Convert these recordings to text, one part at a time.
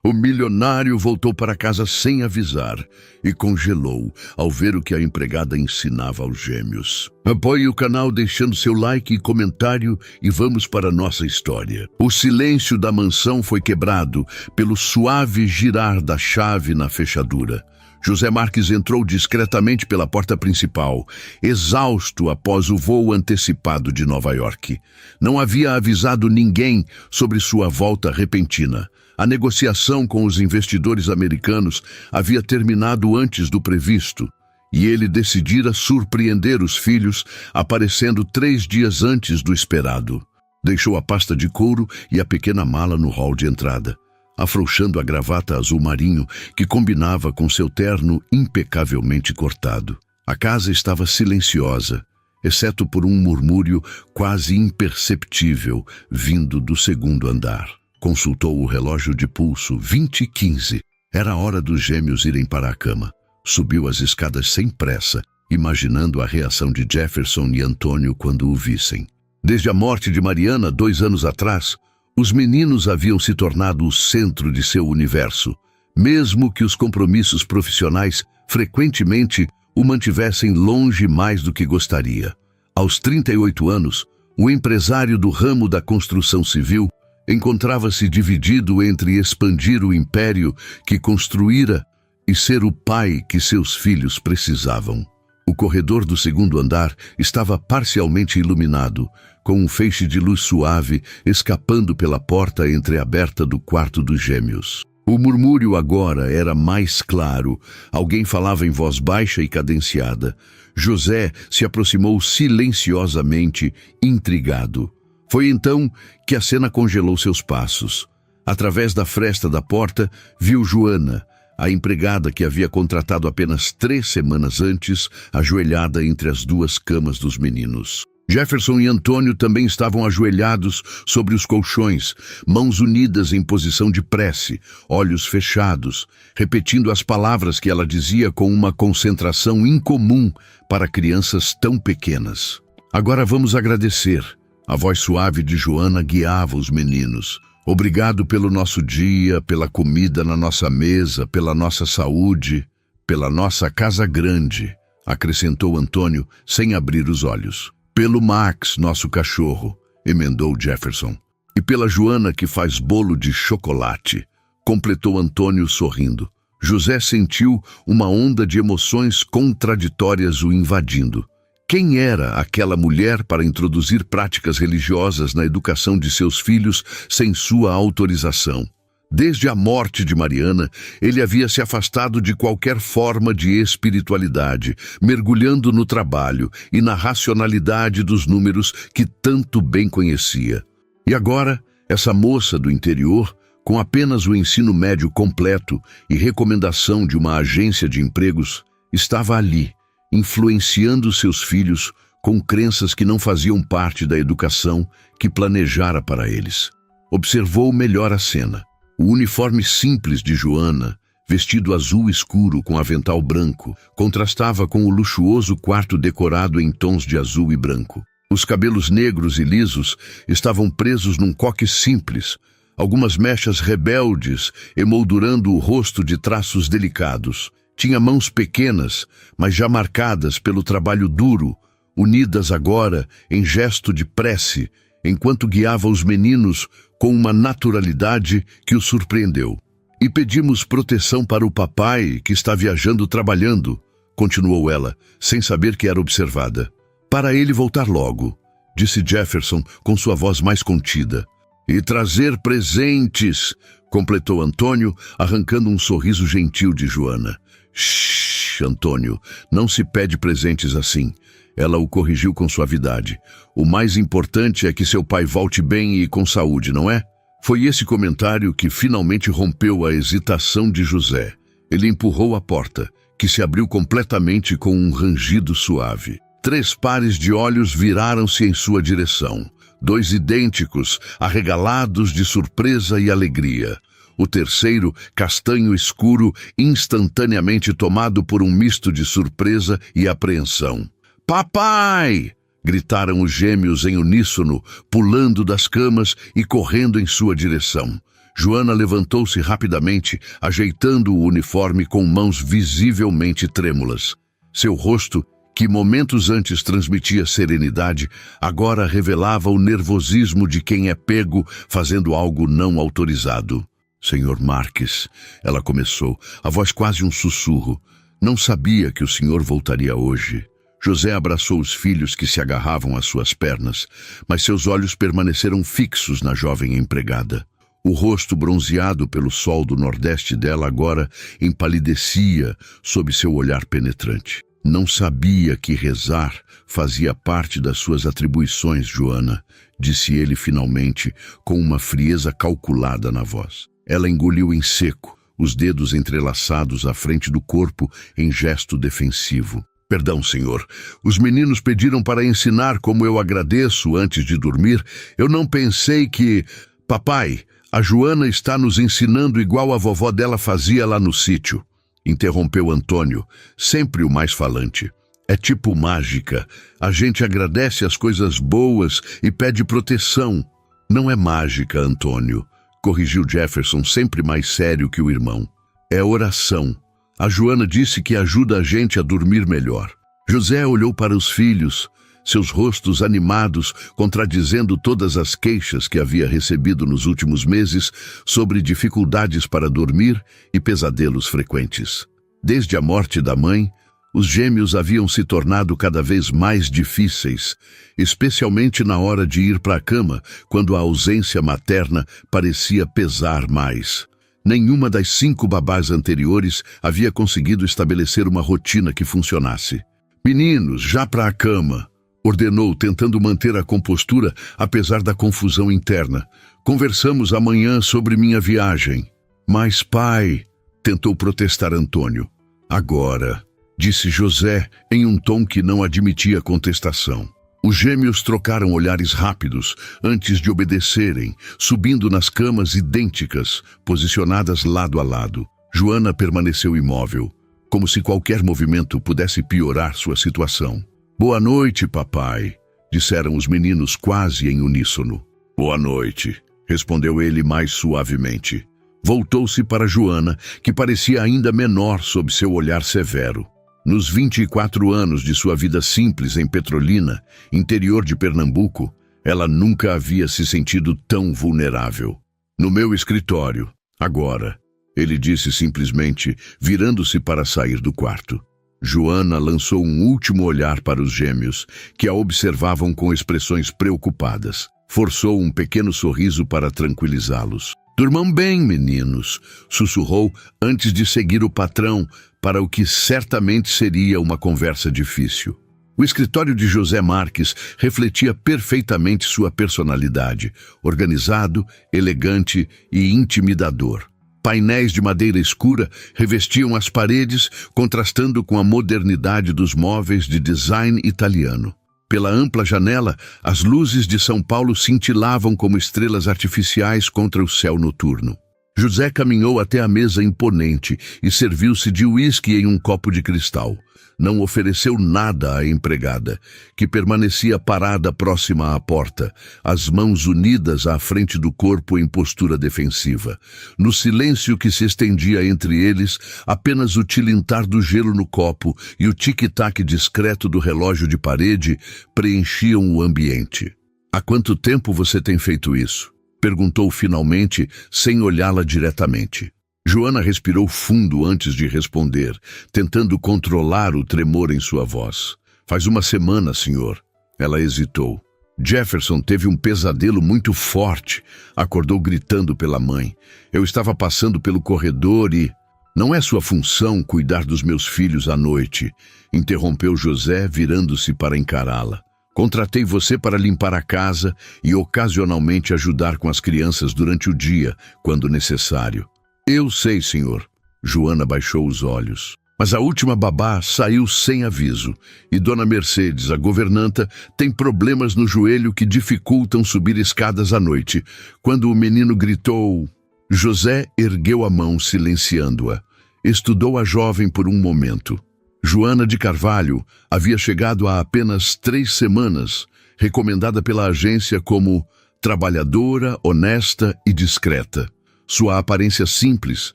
O milionário voltou para casa sem avisar e congelou ao ver o que a empregada ensinava aos gêmeos. Apoie o canal deixando seu like e comentário e vamos para a nossa história. O silêncio da mansão foi quebrado pelo suave girar da chave na fechadura. José Marques entrou discretamente pela porta principal, exausto após o voo antecipado de Nova York. Não havia avisado ninguém sobre sua volta repentina. A negociação com os investidores americanos havia terminado antes do previsto, e ele decidira surpreender os filhos, aparecendo 3 dias antes do esperado. Deixou a pasta de couro e a pequena mala no hall de entrada, afrouxando a gravata azul marinho que combinava com seu terno impecavelmente cortado. A casa estava silenciosa, exceto por um murmúrio quase imperceptível vindo do segundo andar. Consultou o relógio de pulso, 20h15. Era a hora dos gêmeos irem para a cama. Subiu as escadas sem pressa, imaginando a reação de Jefferson e Antônio quando o vissem. Desde a morte de Mariana, 2 anos atrás, os meninos haviam se tornado o centro de seu universo, mesmo que os compromissos profissionais frequentemente o mantivessem longe mais do que gostaria. Aos 38 anos, o empresário do ramo da construção civil encontrava-se dividido entre expandir o império que construíra e ser o pai que seus filhos precisavam. O corredor do segundo andar estava parcialmente iluminado, com um feixe de luz suave escapando pela porta entreaberta do quarto dos gêmeos. O murmúrio agora era mais claro. Alguém falava em voz baixa e cadenciada. José se aproximou silenciosamente, intrigado. Foi então que a cena congelou seus passos. Através da fresta da porta, viu Joana, a empregada que havia contratado apenas 3 semanas antes, ajoelhada entre as 2 camas dos meninos. Jefferson e Antônio também estavam ajoelhados sobre os colchões, mãos unidas em posição de prece, olhos fechados, repetindo as palavras que ela dizia com uma concentração incomum para crianças tão pequenas. Agora vamos agradecer. A voz suave de Joana guiava os meninos. Obrigado pelo nosso dia, pela comida na nossa mesa, pela nossa saúde, pela nossa casa grande, acrescentou Antônio sem abrir os olhos. Pelo Max, nosso cachorro, emendou Jefferson. E pela Joana que faz bolo de chocolate, completou Antônio sorrindo. José sentiu uma onda de emoções contraditórias o invadindo. Quem era aquela mulher para introduzir práticas religiosas na educação de seus filhos sem sua autorização? Desde a morte de Mariana, ele havia se afastado de qualquer forma de espiritualidade, mergulhando no trabalho e na racionalidade dos números que tanto bem conhecia. E agora, essa moça do interior, com apenas o ensino médio completo e recomendação de uma agência de empregos, estava ali, influenciando seus filhos com crenças que não faziam parte da educação que planejara para eles. Observou melhor a cena. O uniforme simples de Joana, vestido azul escuro com avental branco, contrastava com o luxuoso quarto decorado em tons de azul e branco. Os cabelos negros e lisos estavam presos num coque simples, algumas mechas rebeldes emoldurando o rosto de traços delicados. Tinha mãos pequenas, mas já marcadas pelo trabalho duro, unidas agora em gesto de prece, enquanto guiava os meninos com uma naturalidade que o surpreendeu. E pedimos proteção para o papai, que está viajando trabalhando, continuou ela, sem saber que era observada. Para ele voltar logo, disse Jefferson com sua voz mais contida. E trazer presentes, completou Antônio, arrancando um sorriso gentil de Joana. Shhh, Antônio, não se pede presentes assim. Ela o corrigiu com suavidade. O mais importante é que seu pai volte bem e com saúde, não é? Foi esse comentário que finalmente rompeu a hesitação de José. Ele empurrou a porta, que se abriu completamente com um rangido suave. 3 pares de olhos viraram-se em sua direção. 2 idênticos, arregalados de surpresa e alegria. O terceiro, castanho escuro, instantaneamente tomado por um misto de surpresa e apreensão. «Papai!» gritaram os gêmeos em uníssono, pulando das camas e correndo em sua direção. Joana levantou-se rapidamente, ajeitando o uniforme com mãos visivelmente trêmulas. Seu rosto, que momentos antes transmitia serenidade, agora revelava o nervosismo de quem é pego fazendo algo não autorizado. Senhor Marques, ela começou, a voz quase um sussurro. Não sabia que o senhor voltaria hoje. José abraçou os filhos que se agarravam às suas pernas, mas seus olhos permaneceram fixos na jovem empregada. O rosto bronzeado pelo sol do nordeste dela agora empalidecia sob seu olhar penetrante. Não sabia que rezar fazia parte das suas atribuições, Joana, disse ele finalmente, com uma frieza calculada na voz. Ela engoliu em seco, os dedos entrelaçados à frente do corpo em gesto defensivo. Perdão, senhor. Os meninos pediram para ensinar como eu agradeço antes de dormir. Eu não pensei que... Papai, a Joana está nos ensinando igual a vovó dela fazia lá no sítio. Interrompeu Antônio, sempre o mais falante. É tipo mágica. A gente agradece as coisas boas e pede proteção. Não é mágica, Antônio, corrigiu Jefferson, sempre mais sério que o irmão. É oração. A Joana disse que ajuda a gente a dormir melhor. José olhou para os filhos, seus rostos animados, contradizendo todas as queixas que havia recebido nos últimos meses sobre dificuldades para dormir e pesadelos frequentes. Desde a morte da mãe, os gêmeos haviam se tornado cada vez mais difíceis, especialmente na hora de ir para a cama, quando a ausência materna parecia pesar mais. Nenhuma das 5 babás anteriores havia conseguido estabelecer uma rotina que funcionasse. Meninos, já para a cama, ordenou, tentando manter a compostura apesar da confusão interna. Conversamos amanhã sobre minha viagem. Mas, pai, tentou protestar Antônio. Agora, disse José em um tom que não admitia contestação. Os gêmeos trocaram olhares rápidos antes de obedecerem, subindo nas camas idênticas, posicionadas lado a lado. Joana permaneceu imóvel, como se qualquer movimento pudesse piorar sua situação. Boa noite, papai, disseram os meninos quase em uníssono. Boa noite, respondeu ele mais suavemente. Voltou-se para Joana, que parecia ainda menor sob seu olhar severo. Nos 24 anos de sua vida simples em Petrolina, interior de Pernambuco, ela nunca havia se sentido tão vulnerável. No meu escritório, agora, ele disse simplesmente, virando-se para sair do quarto. Joana lançou um último olhar para os gêmeos, que a observavam com expressões preocupadas. Forçou um pequeno sorriso para tranquilizá-los. Durmam bem, meninos, sussurrou antes de seguir o patrão para o que certamente seria uma conversa difícil. O escritório de José Marques refletia perfeitamente sua personalidade, organizado, elegante e intimidador. Painéis de madeira escura revestiam as paredes, contrastando com a modernidade dos móveis de design italiano. Pela ampla janela, as luzes de São Paulo cintilavam como estrelas artificiais contra o céu noturno. José caminhou até a mesa imponente e serviu-se de uísque em um copo de cristal. Não ofereceu nada à empregada, que permanecia parada próxima à porta, as mãos unidas à frente do corpo em postura defensiva. No silêncio que se estendia entre eles, apenas o tilintar do gelo no copo e o tic-tac discreto do relógio de parede preenchiam o ambiente. Há quanto tempo você tem feito isso? Perguntou finalmente, sem olhá-la diretamente. Joana respirou fundo antes de responder, tentando controlar o tremor em sua voz. Faz uma semana, senhor. Ela hesitou. Jefferson teve um pesadelo muito forte. Acordou gritando pela mãe. Eu estava passando pelo corredor e... Não é sua função cuidar dos meus filhos à noite, interrompeu José, virando-se para encará-la. Contratei você para limpar a casa e ocasionalmente ajudar com as crianças durante o dia, quando necessário. Eu sei, senhor. Joana baixou os olhos. Mas a última babá saiu sem aviso, e Dona Mercedes, a governanta, tem problemas no joelho que dificultam subir escadas à noite. Quando o menino gritou... José ergueu a mão, silenciando-a. Estudou a jovem por um momento. Joana de Carvalho havia chegado há apenas 3 semanas, recomendada pela agência como trabalhadora, honesta e discreta. Sua aparência simples,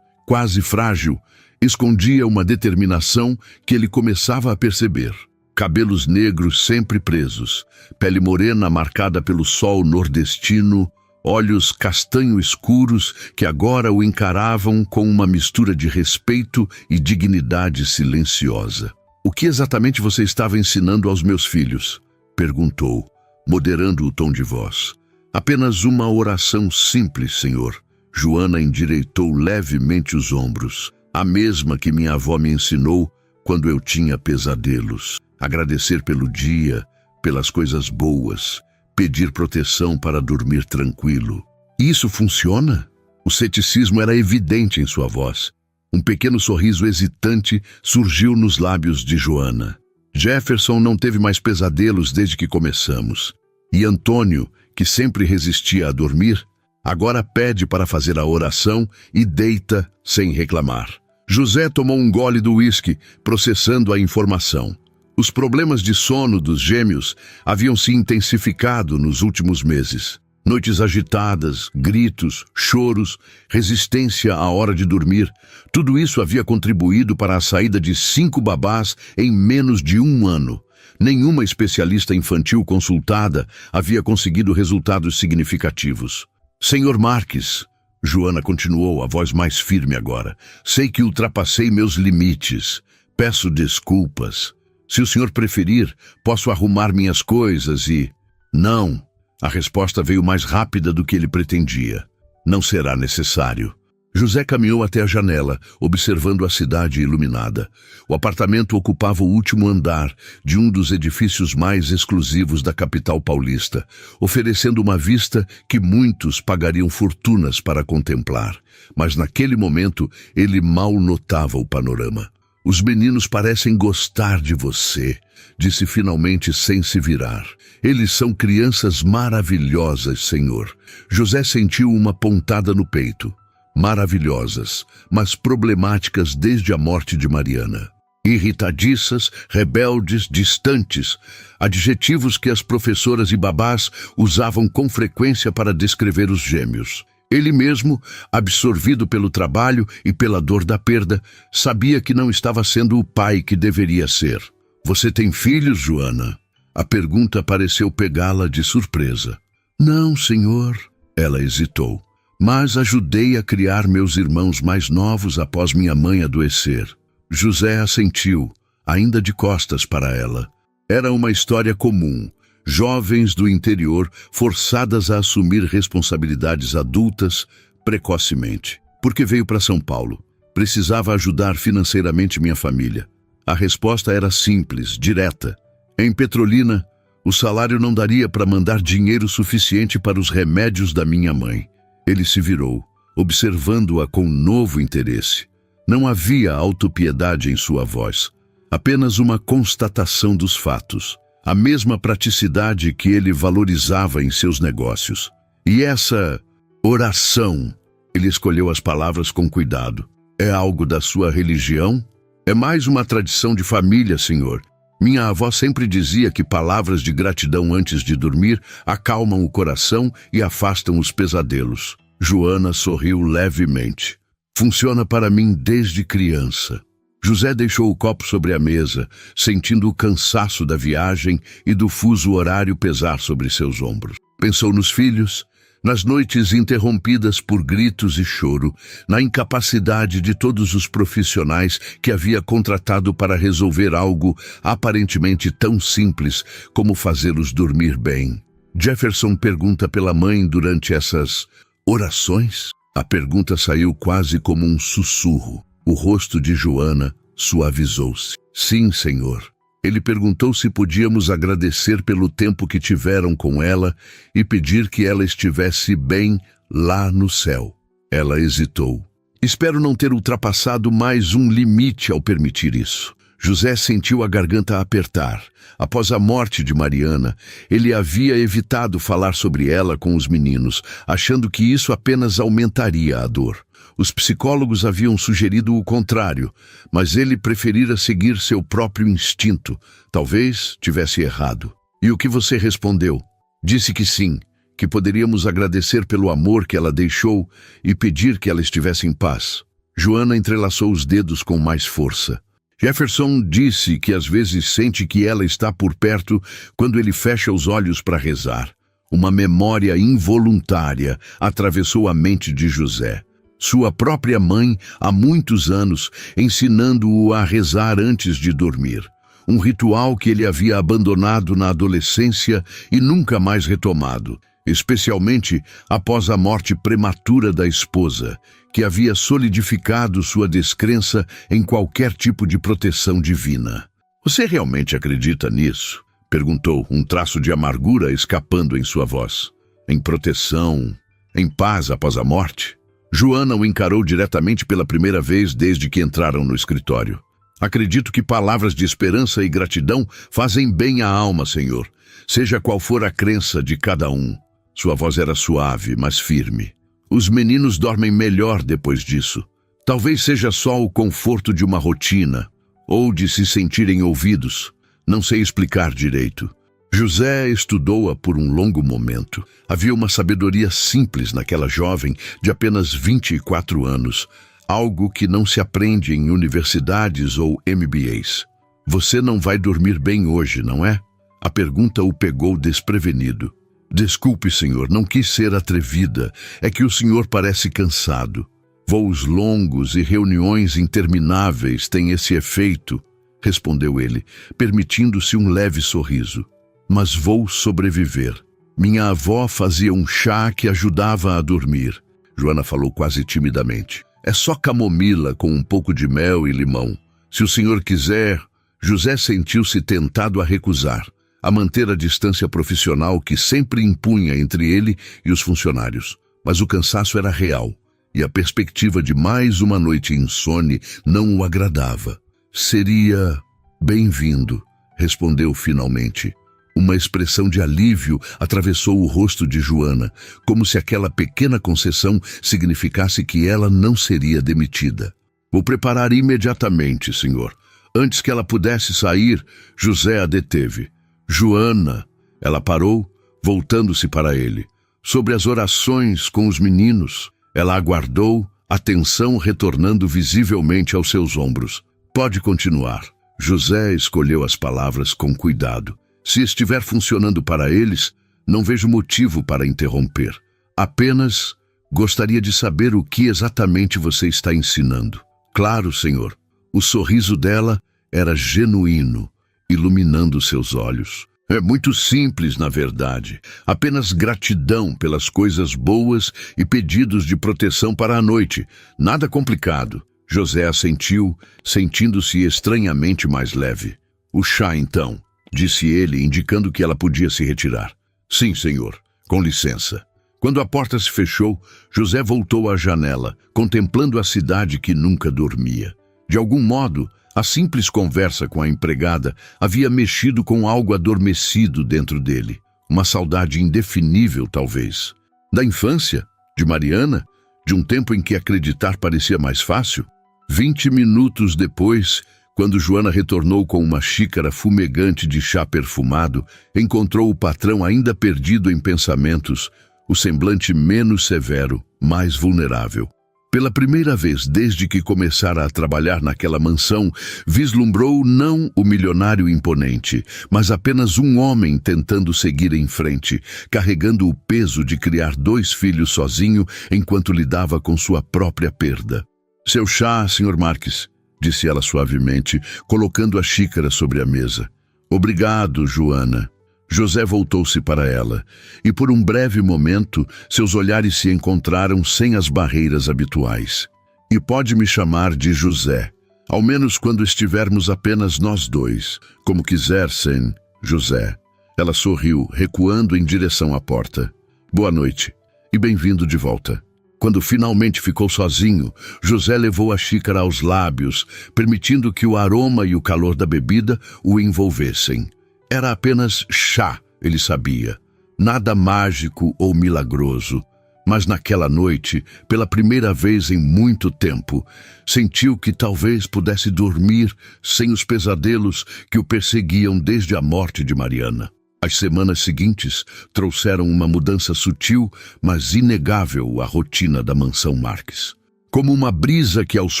quase frágil, escondia uma determinação que ele começava a perceber. Cabelos negros sempre presos, pele morena marcada pelo sol nordestino, olhos castanho escuros que agora o encaravam com uma mistura de respeito e dignidade silenciosa. "O que exatamente você estava ensinando aos meus filhos?" perguntou, moderando o tom de voz. "Apenas uma oração simples, senhor." Joana endireitou levemente os ombros. "A mesma que minha avó me ensinou quando eu tinha pesadelos. Agradecer pelo dia, pelas coisas boas, pedir proteção para dormir tranquilo." "Isso funciona?" O ceticismo era evidente em sua voz. Um pequeno sorriso hesitante surgiu nos lábios de Joana. "Jefferson não teve mais pesadelos desde que começamos. E Antônio, que sempre resistia a dormir, agora pede para fazer a oração e deita sem reclamar." José tomou um gole do uísque, processando a informação. Os problemas de sono dos gêmeos haviam se intensificado nos últimos meses. Noites agitadas, gritos, choros, resistência à hora de dormir. Tudo isso havia contribuído para a saída de 5 babás em menos de 1 ano. Nenhuma especialista infantil consultada havia conseguido resultados significativos. "Senhor Marques", Joana continuou, a voz mais firme agora, "sei que ultrapassei meus limites. Peço desculpas. Se o senhor preferir, posso arrumar minhas coisas e..." "Não." A resposta veio mais rápida do que ele pretendia. "Não será necessário." José caminhou até a janela, observando a cidade iluminada. O apartamento ocupava o último andar de um dos edifícios mais exclusivos da capital paulista, oferecendo uma vista que muitos pagariam fortunas para contemplar. Mas naquele momento ele mal notava o panorama. "Os meninos parecem gostar de você", disse finalmente sem se virar. "Eles são crianças maravilhosas, senhor." José sentiu uma pontada no peito. Maravilhosas, mas problemáticas desde a morte de Mariana. Irritadiças, rebeldes, distantes, adjetivos que as professoras e babás usavam com frequência para descrever os gêmeos. Ele mesmo, absorvido pelo trabalho e pela dor da perda, sabia que não estava sendo o pai que deveria ser. "Você tem filhos, Joana?" A pergunta pareceu pegá-la de surpresa. "Não, senhor." Ela hesitou. "Mas ajudei a criar meus irmãos mais novos após minha mãe adoecer." José assentiu, ainda de costas para ela. Era uma história comum. Jovens do interior forçadas a assumir responsabilidades adultas precocemente. "Por que veio para São Paulo?" "Precisava ajudar financeiramente minha família." A resposta era simples, direta. "Em Petrolina, o salário não daria para mandar dinheiro suficiente para os remédios da minha mãe." Ele se virou, observando-a com novo interesse. Não havia autopiedade em sua voz, apenas uma constatação dos fatos, a mesma praticidade que ele valorizava em seus negócios. "E essa oração", ele escolheu as palavras com cuidado, "é algo da sua religião?" "É mais uma tradição de família, senhor. Minha avó sempre dizia que palavras de gratidão antes de dormir acalmam o coração e afastam os pesadelos." Joana sorriu levemente. "Funciona para mim desde criança." José deixou o copo sobre a mesa, sentindo o cansaço da viagem e do fuso horário pesar sobre seus ombros. Pensou nos filhos, nas noites interrompidas por gritos e choro, na incapacidade de todos os profissionais que havia contratado para resolver algo aparentemente tão simples como fazê-los dormir bem. Jefferson pergunta pela mãe durante essas orações? A pergunta saiu quase como um sussurro. O rosto de Joana suavizou-se. "Sim, senhor." Ele perguntou se podíamos agradecer pelo tempo que tiveram com ela e pedir que ela estivesse bem lá no céu. Ela hesitou. "Espero não ter ultrapassado mais um limite ao permitir isso." José sentiu a garganta apertar. Após a morte de Mariana, ele havia evitado falar sobre ela com os meninos, achando que isso apenas aumentaria a dor. Os psicólogos haviam sugerido o contrário, mas ele preferira seguir seu próprio instinto. Talvez tivesse errado. "E o que você respondeu?" "Disse que sim, que poderíamos agradecer pelo amor que ela deixou e pedir que ela estivesse em paz. Joana entrelaçou os dedos com mais força. Jefferson disse que às vezes sente que ela está por perto quando ele fecha os olhos para rezar. Uma memória involuntária atravessou a mente de José. Sua própria mãe, há muitos anos, ensinando-o a rezar antes de dormir. Um ritual que ele havia abandonado na adolescência e nunca mais retomado, especialmente após a morte prematura da esposa, que havia solidificado sua descrença em qualquer tipo de proteção divina. "Você realmente acredita nisso?" perguntou, um traço de amargura escapando em sua voz. "Em proteção, em paz após a morte?" Joana o encarou diretamente pela primeira vez desde que entraram no escritório. "Acredito que palavras de esperança e gratidão fazem bem à alma, Senhor, seja qual for a crença de cada um." Sua voz era suave, mas firme. "Os meninos dormem melhor depois disso. Talvez seja só o conforto de uma rotina, ou de se sentirem ouvidos. Não sei explicar direito." José estudou-a por um longo momento. Havia uma sabedoria simples naquela jovem de apenas 24 anos, algo que não se aprende em universidades ou MBAs. "Você não vai dormir bem hoje, não é?" A pergunta o pegou desprevenido. "Desculpe, senhor, não quis ser atrevida. É que o senhor parece cansado. Voos longos e reuniões intermináveis têm esse efeito", respondeu ele, permitindo-se um leve sorriso. "Mas vou sobreviver. Minha avó fazia um chá que ajudava a dormir." Joana falou quase timidamente. "É só camomila com um pouco de mel e limão. Se o senhor quiser..." José sentiu-se tentado a recusar, a manter a distância profissional que sempre impunha entre ele e os funcionários. Mas o cansaço era real, e a perspectiva de mais uma noite insone não o agradava. "Seria bem-vindo", respondeu finalmente. Uma expressão de alívio atravessou o rosto de Joana, como se aquela pequena concessão significasse que ela não seria demitida. "Vou preparar imediatamente, senhor." Antes que ela pudesse sair, José a deteve. "Joana..." Ela parou, voltando-se para ele. "Sobre as orações com os meninos." Ela aguardou, a tensão retornando visivelmente aos seus ombros. "Pode continuar." José escolheu as palavras com cuidado. "Se estiver funcionando para eles, não vejo motivo para interromper. Apenas gostaria de saber o que exatamente você está ensinando." "Claro, senhor." O sorriso dela era genuíno, iluminando seus olhos. "É muito simples, na verdade. Apenas gratidão pelas coisas boas e pedidos de proteção para a noite. Nada complicado." José assentiu, sentindo-se estranhamente mais leve. "O chá, então?" disse ele, indicando que ela podia se retirar. "Sim, senhor. Com licença." Quando a porta se fechou, José voltou à janela, contemplando a cidade que nunca dormia. De algum modo, a simples conversa com a empregada havia mexido com algo adormecido dentro dele. Uma saudade indefinível, talvez. Da infância? De Mariana? De um tempo em que acreditar parecia mais fácil? 20 minutos depois, quando Joana retornou com uma xícara fumegante de chá perfumado, encontrou o patrão ainda perdido em pensamentos, o semblante menos severo, mais vulnerável. Pela primeira vez desde que começara a trabalhar naquela mansão, vislumbrou não o milionário imponente, mas apenas um homem tentando seguir em frente, carregando o peso de criar 2 filhos sozinho enquanto lidava com sua própria perda. "Seu chá, Sr. Marques", disse ela suavemente, colocando a xícara sobre a mesa. "Obrigado, Joana." José voltou-se para ela, e por um breve momento seus olhares se encontraram sem as barreiras habituais. "E pode me chamar de José, ao menos quando estivermos apenas nós dois. Como quiser, Sen, José." Ela sorriu, recuando em direção à porta. "Boa noite, e bem-vindo de volta." Quando finalmente ficou sozinho, José levou a xícara aos lábios, permitindo que o aroma e o calor da bebida o envolvessem. Era apenas chá, ele sabia. Nada mágico ou milagroso. Mas naquela noite, pela primeira vez em muito tempo, sentiu que talvez pudesse dormir sem os pesadelos que o perseguiam desde a morte de Mariana. As semanas seguintes trouxeram uma mudança sutil, mas inegável à rotina da mansão Marques. Como uma brisa que aos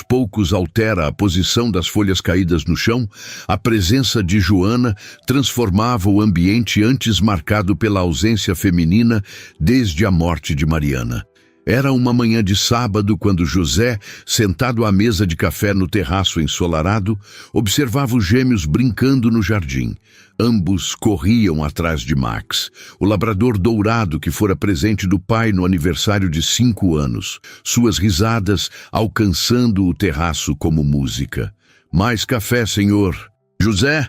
poucos altera a posição das folhas caídas no chão, a presença de Joana transformava o ambiente antes marcado pela ausência feminina desde a morte de Mariana. Era uma manhã de sábado quando José, sentado à mesa de café no terraço ensolarado, observava os gêmeos brincando no jardim. Ambos corriam atrás de Max, o labrador dourado que fora presente do pai no aniversário de 5 anos, suas risadas alcançando o terraço como música. Mais café, senhor. José?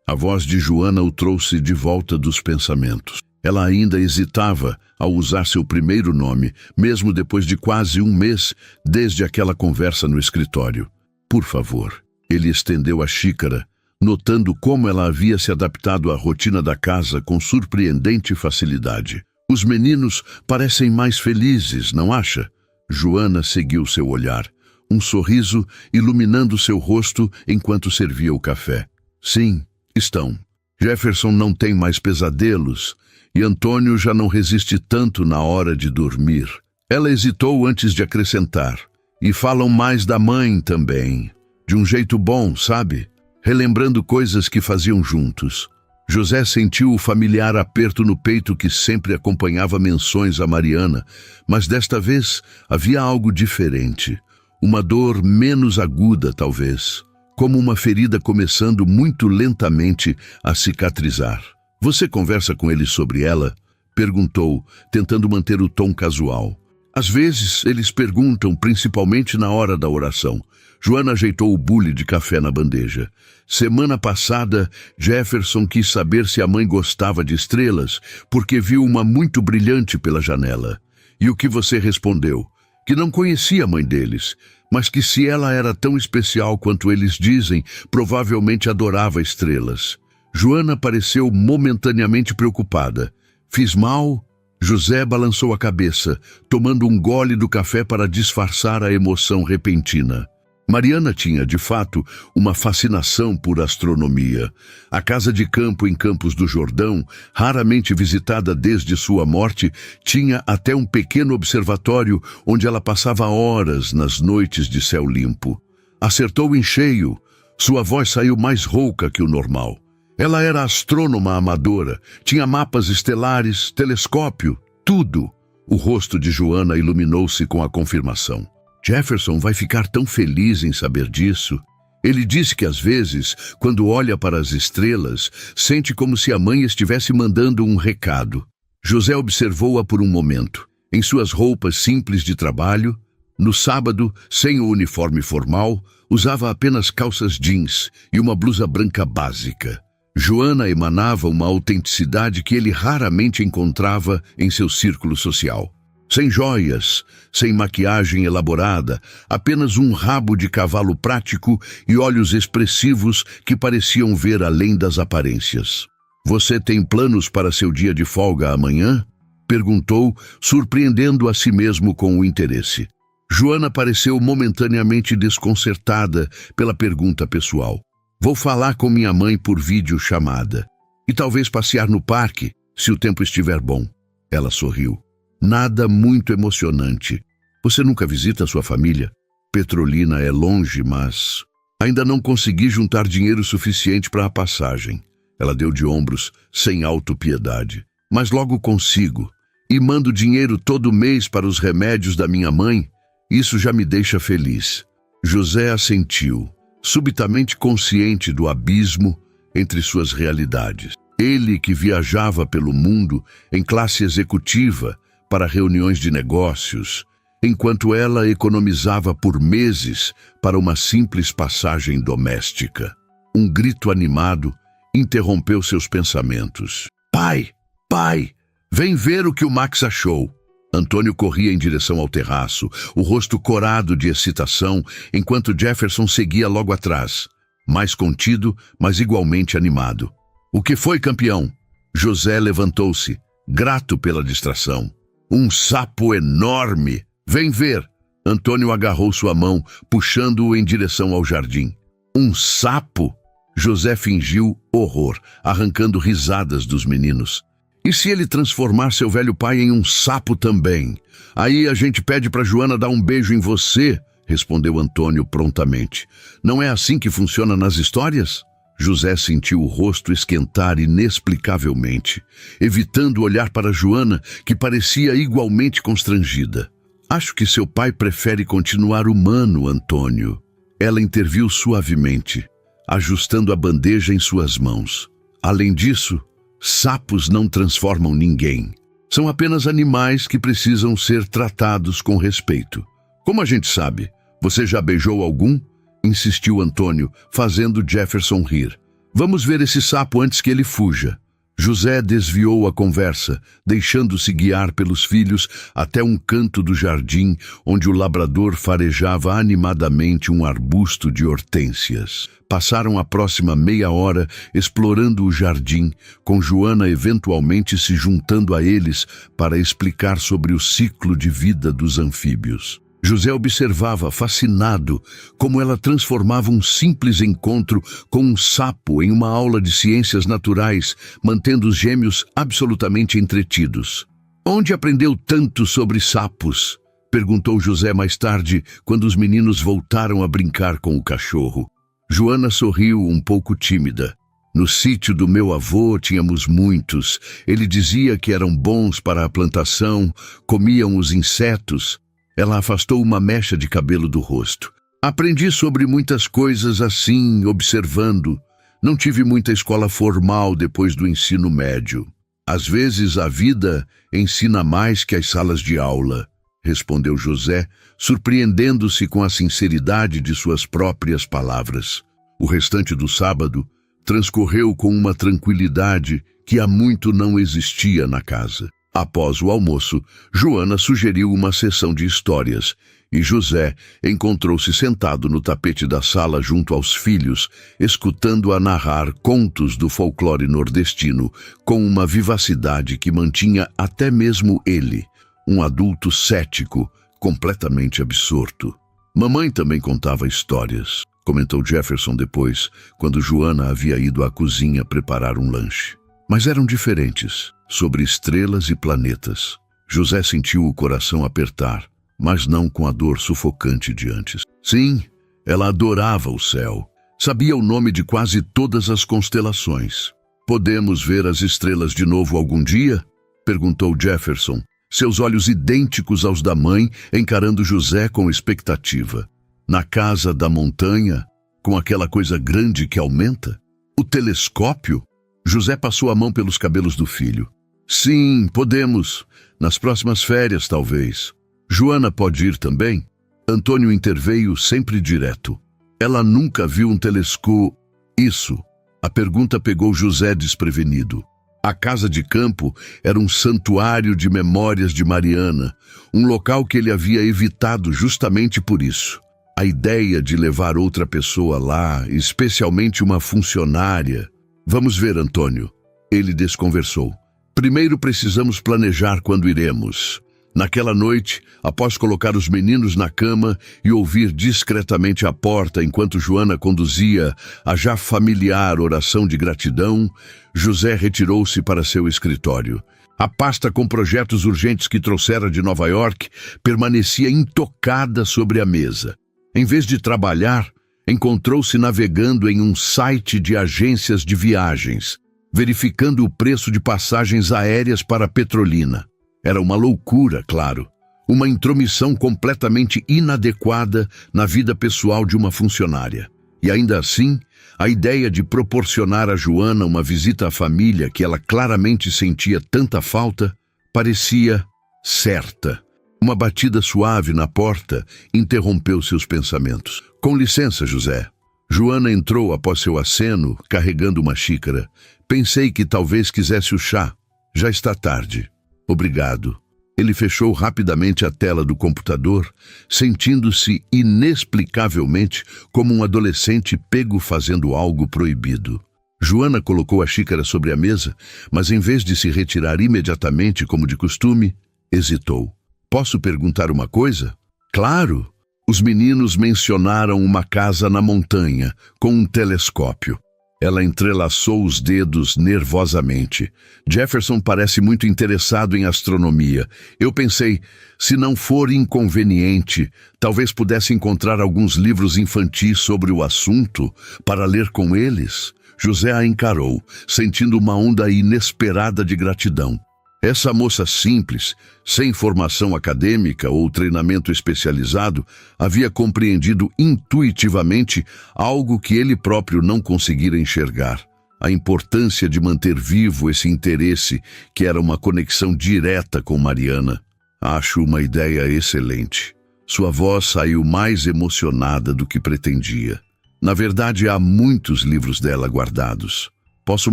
A voz de Joana o trouxe de volta dos pensamentos. Ela ainda hesitava ao usar seu primeiro nome, mesmo depois de quase um mês desde aquela conversa no escritório. Por favor. Ele estendeu a xícara, notando como ela havia se adaptado à rotina da casa com surpreendente facilidade. Os meninos parecem mais felizes, não acha? Joana seguiu seu olhar, um sorriso iluminando seu rosto enquanto servia o café. Sim, estão. Jefferson não tem mais pesadelos e Antônio já não resiste tanto na hora de dormir. Ela hesitou antes de acrescentar. E falam mais da mãe também. De um jeito bom, sabe? Relembrando coisas que faziam juntos. José sentiu o familiar aperto no peito que sempre acompanhava menções a Mariana, mas desta vez havia algo diferente. Uma dor menos aguda, talvez. Como uma ferida começando muito lentamente a cicatrizar. Você conversa com ele sobre ela? Perguntou, tentando manter o tom casual. Às vezes, eles perguntam, principalmente na hora da oração. Joana ajeitou o bule de café na bandeja. Semana passada, Jefferson quis saber se a mãe gostava de estrelas, porque viu uma muito brilhante pela janela. E o que você respondeu? Que não conhecia a mãe deles, mas que se ela era tão especial quanto eles dizem, provavelmente adorava estrelas. Joana pareceu momentaneamente preocupada. Fiz mal? José balançou a cabeça, tomando um gole do café para disfarçar a emoção repentina. Mariana tinha, de fato, uma fascinação por astronomia. A casa de campo em Campos do Jordão, raramente visitada desde sua morte, tinha até um pequeno observatório onde ela passava horas nas noites de céu limpo. Acertou em cheio. Sua voz saiu mais rouca que o normal. Ela era astrônoma amadora, tinha mapas estelares, telescópio, tudo. O rosto de Joana iluminou-se com a confirmação. Jefferson vai ficar tão feliz em saber disso. Ele disse que às vezes, quando olha para as estrelas, sente como se a mãe estivesse mandando um recado. José observou-a por um momento. Em suas roupas simples de trabalho, no sábado, sem o uniforme formal, usava apenas calças jeans e uma blusa branca básica. Joana emanava uma autenticidade que ele raramente encontrava em seu círculo social. Sem joias, sem maquiagem elaborada, apenas um rabo de cavalo prático e olhos expressivos que pareciam ver além das aparências. Você tem planos para seu dia de folga amanhã? Perguntou, surpreendendo a si mesmo com o interesse. Joana pareceu momentaneamente desconcertada pela pergunta pessoal. Vou falar com minha mãe por videochamada. E talvez passear no parque, se o tempo estiver bom. Ela sorriu. Nada muito emocionante. Você nunca visita sua família? Petrolina é longe, mas... Ainda não consegui juntar dinheiro suficiente para a passagem. Ela deu de ombros, sem autopiedade. Mas logo consigo. E mando dinheiro todo mês para os remédios da minha mãe. Isso já me deixa feliz. José assentiu, subitamente consciente do abismo entre suas realidades. Ele que viajava pelo mundo em classe executiva para reuniões de negócios, enquanto ela economizava por meses para uma simples passagem doméstica. Um grito animado interrompeu seus pensamentos. Pai! Pai! Vem ver o que o Max achou! Antônio corria em direção ao terraço, o rosto corado de excitação, enquanto Jefferson seguia logo atrás, mais contido, mas igualmente animado. O que foi, campeão? José levantou-se, grato pela distração. Um sapo enorme! Vem ver! Antônio agarrou sua mão, puxando-o em direção ao jardim. Um sapo? José fingiu horror, arrancando risadas dos meninos. E se ele transformar seu velho pai em um sapo também? Aí a gente pede para Joana dar um beijo em você, respondeu Antônio prontamente. Não é assim que funciona nas histórias? José sentiu o rosto esquentar inexplicavelmente, evitando olhar para Joana, que parecia igualmente constrangida. Acho que seu pai prefere continuar humano, Antônio. Ela interviu suavemente, ajustando a bandeja em suas mãos. Além disso, sapos não transformam ninguém. São apenas animais que precisam ser tratados com respeito. Como a gente sabe? Você já beijou algum? Insistiu Antônio, fazendo Jefferson rir. Vamos ver esse sapo antes que ele fuja. José desviou a conversa, deixando-se guiar pelos filhos até um canto do jardim, onde o labrador farejava animadamente um arbusto de hortênsias. Passaram a próxima meia hora explorando o jardim, com Joana eventualmente se juntando a eles para explicar sobre o ciclo de vida dos anfíbios. José observava, fascinado, como ela transformava um simples encontro com um sapo em uma aula de ciências naturais, mantendo os gêmeos absolutamente entretidos. Onde aprendeu tanto sobre sapos? Perguntou José mais tarde, quando os meninos voltaram a brincar com o cachorro. Joana sorriu um pouco tímida. No sítio do meu avô tínhamos muitos. Ele dizia que eram bons para a plantação, comiam os insetos. Ela afastou uma mecha de cabelo do rosto. Aprendi sobre muitas coisas assim, observando. Não tive muita escola formal depois do ensino médio. Às vezes a vida ensina mais que as salas de aula, respondeu José, surpreendendo-se com a sinceridade de suas próprias palavras. O restante do sábado transcorreu com uma tranquilidade que há muito não existia na casa. Após o almoço, Joana sugeriu uma sessão de histórias e José encontrou-se sentado no tapete da sala junto aos filhos, escutando-a narrar contos do folclore nordestino com uma vivacidade que mantinha até mesmo ele, um adulto cético, completamente absorto. Mamãe também contava histórias, comentou Jefferson depois, quando Joana havia ido à cozinha preparar um lanche. Mas eram diferentes, sobre estrelas e planetas. José sentiu o coração apertar, mas não com a dor sufocante de antes. Sim, ela adorava o céu. Sabia o nome de quase todas as constelações. Podemos ver as estrelas de novo algum dia? Perguntou Jefferson, seus olhos idênticos aos da mãe, encarando José com expectativa. Na casa da montanha, com aquela coisa grande que aumenta? O telescópio? José passou a mão pelos cabelos do filho. Sim, podemos. Nas próximas férias, talvez. Joana pode ir também? Antônio interveio sempre direto. Ela nunca viu um telescópio. Isso. A pergunta pegou José desprevenido. A casa de campo era um santuário de memórias de Mariana, um local que ele havia evitado justamente por isso. A ideia de levar outra pessoa lá, especialmente uma funcionária... Vamos ver, Antônio. Ele desconversou. Primeiro precisamos planejar quando iremos. Naquela noite, após colocar os meninos na cama e ouvir discretamente à porta enquanto Joana conduzia a já familiar oração de gratidão, José retirou-se para seu escritório. A pasta com projetos urgentes que trouxera de Nova York permanecia intocada sobre a mesa. Em vez de trabalhar, encontrou-se navegando em um site de agências de viagens, verificando o preço de passagens aéreas para Petrolina. Era uma loucura, claro. Uma intromissão completamente inadequada na vida pessoal de uma funcionária. E ainda assim, a ideia de proporcionar a Joana uma visita à família que ela claramente sentia tanta falta, parecia certa. Uma batida suave na porta interrompeu seus pensamentos. Com licença, José. Joana entrou após seu aceno, carregando uma xícara. Pensei que talvez quisesse o chá. Já está tarde. Obrigado. Ele fechou rapidamente a tela do computador, sentindo-se inexplicavelmente como um adolescente pego fazendo algo proibido. Joana colocou a xícara sobre a mesa, mas em vez de se retirar imediatamente como de costume, hesitou. Posso perguntar uma coisa? Claro! Os meninos mencionaram uma casa na montanha, com um telescópio. Ela entrelaçou os dedos nervosamente. Jefferson parece muito interessado em astronomia. Eu pensei, se não for inconveniente, talvez pudesse encontrar alguns livros infantis sobre o assunto para ler com eles. José a encarou, sentindo uma onda inesperada de gratidão. Essa moça simples, sem formação acadêmica ou treinamento especializado, havia compreendido intuitivamente algo que ele próprio não conseguira enxergar. A importância de manter vivo esse interesse, que era uma conexão direta com Mariana. Acho uma ideia excelente. Sua voz saiu mais emocionada do que pretendia. Na verdade, há muitos livros dela guardados. Posso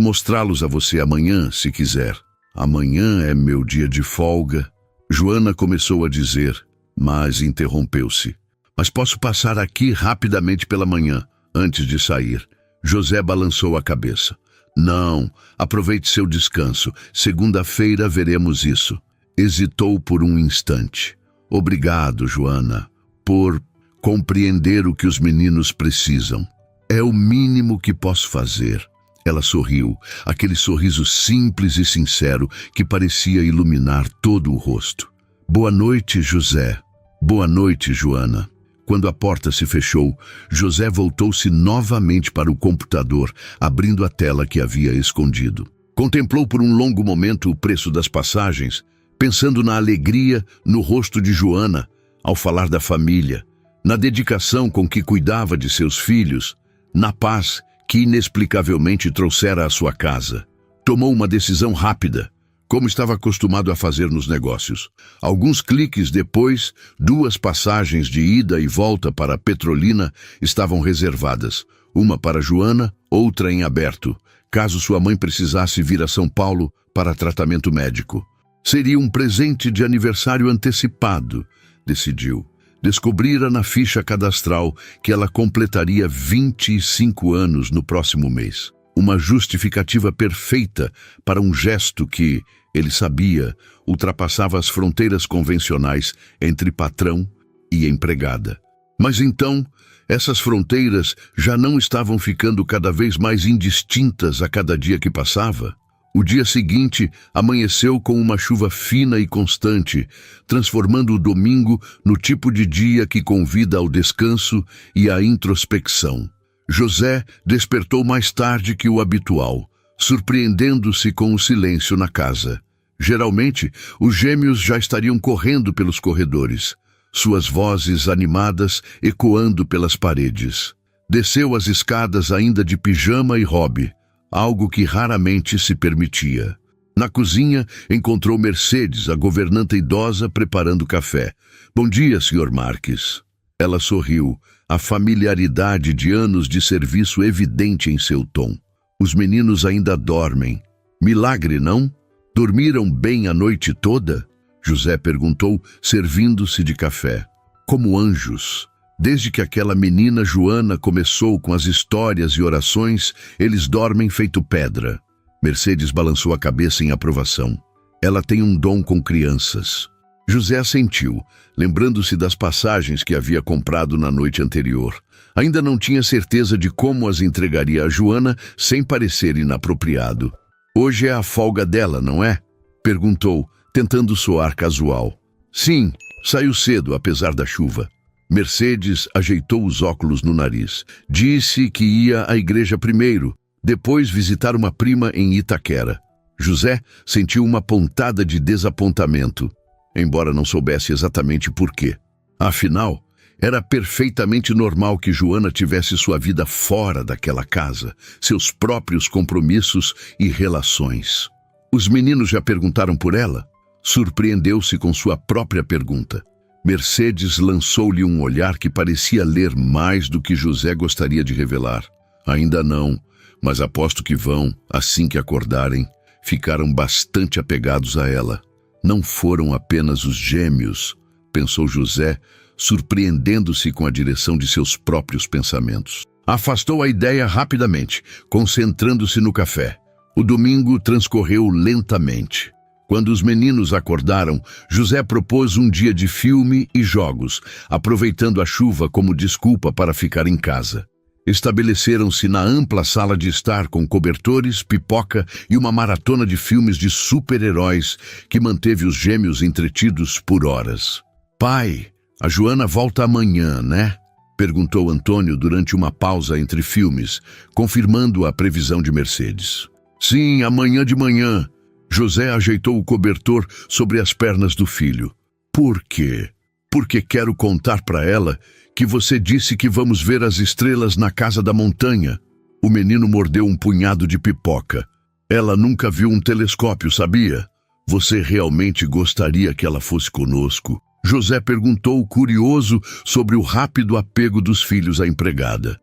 mostrá-los a você amanhã, se quiser. Amanhã é meu dia de folga. Joana começou a dizer, mas interrompeu-se. Mas posso passar aqui rapidamente pela manhã, antes de sair. José balançou a cabeça. Não, aproveite seu descanso. Segunda-feira veremos isso. Hesitou por um instante. Obrigado, Joana, por compreender o que os meninos precisam. É o mínimo que posso fazer. Ela sorriu, aquele sorriso simples e sincero que parecia iluminar todo o rosto. Boa noite, José. Boa noite, Joana. Quando a porta se fechou, José voltou-se novamente para o computador, abrindo a tela que havia escondido. Contemplou por um longo momento o preço das passagens, pensando na alegria no rosto de Joana ao falar da família, na dedicação com que cuidava de seus filhos, na paz que inexplicavelmente trouxera à sua casa. Tomou uma decisão rápida, como estava acostumado a fazer nos negócios. Alguns cliques depois, 2 passagens de ida e volta para Petrolina estavam reservadas, uma para Joana, outra em aberto, caso sua mãe precisasse vir a São Paulo para tratamento médico. Seria um presente de aniversário antecipado, decidiu. Descobrira na ficha cadastral que ela completaria 25 anos no próximo mês. Uma justificativa perfeita para um gesto que, ele sabia, ultrapassava as fronteiras convencionais entre patrão e empregada. Mas então, essas fronteiras já não estavam ficando cada vez mais indistintas a cada dia que passava? O dia seguinte amanheceu com uma chuva fina e constante, transformando o domingo no tipo de dia que convida ao descanso e à introspecção. José despertou mais tarde que o habitual, surpreendendo-se com o silêncio na casa. Geralmente, os gêmeos já estariam correndo pelos corredores, suas vozes animadas ecoando pelas paredes. Desceu as escadas ainda de pijama e hobby, algo que raramente se permitia. Na cozinha, encontrou Mercedes, a governanta idosa, preparando café. Bom dia, Sr. Marques. Ela sorriu, a familiaridade de anos de serviço evidente em seu tom. Os meninos ainda dormem. Milagre, não? Dormiram bem a noite toda? José perguntou, servindo-se de café. Como anjos. Desde que aquela menina Joana começou com as histórias e orações, eles dormem feito pedra. Mercedes balançou a cabeça em aprovação. Ela tem um dom com crianças. José assentiu, lembrando-se das passagens que havia comprado na noite anterior. Ainda não tinha certeza de como as entregaria a Joana sem parecer inapropriado. Hoje é a folga dela, não é? Perguntou, tentando soar casual. Sim, saiu cedo, apesar da chuva. Mercedes ajeitou os óculos no nariz. Disse que ia à igreja primeiro, depois visitar uma prima em Itaquera. José sentiu uma pontada de desapontamento, embora não soubesse exatamente por quê. Afinal, era perfeitamente normal que Joana tivesse sua vida fora daquela casa, seus próprios compromissos e relações. Os meninos já perguntaram por ela? Surpreendeu-se com sua própria pergunta. Mercedes lançou-lhe um olhar que parecia ler mais do que José gostaria de revelar. Ainda não, mas aposto que vão, assim que acordarem. Ficaram bastante apegados a ela. Não foram apenas os gêmeos, pensou José, surpreendendo-se com a direção de seus próprios pensamentos. Afastou a ideia rapidamente, concentrando-se no café. O domingo transcorreu lentamente. Quando os meninos acordaram, José propôs um dia de filme e jogos, aproveitando a chuva como desculpa para ficar em casa. Estabeleceram-se na ampla sala de estar com cobertores, pipoca e uma maratona de filmes de super-heróis que manteve os gêmeos entretidos por horas. Pai, a Joana volta amanhã, né? Perguntou Antônio durante uma pausa entre filmes, confirmando a previsão de Mercedes. Sim, amanhã de manhã. José ajeitou o cobertor sobre as pernas do filho. Por quê? Porque quero contar para ela que você disse que vamos ver as estrelas na casa da montanha. O menino mordeu um punhado de pipoca. Ela nunca viu um telescópio, sabia? Você realmente gostaria que ela fosse conosco? José perguntou, curioso sobre o rápido apego dos filhos à empregada.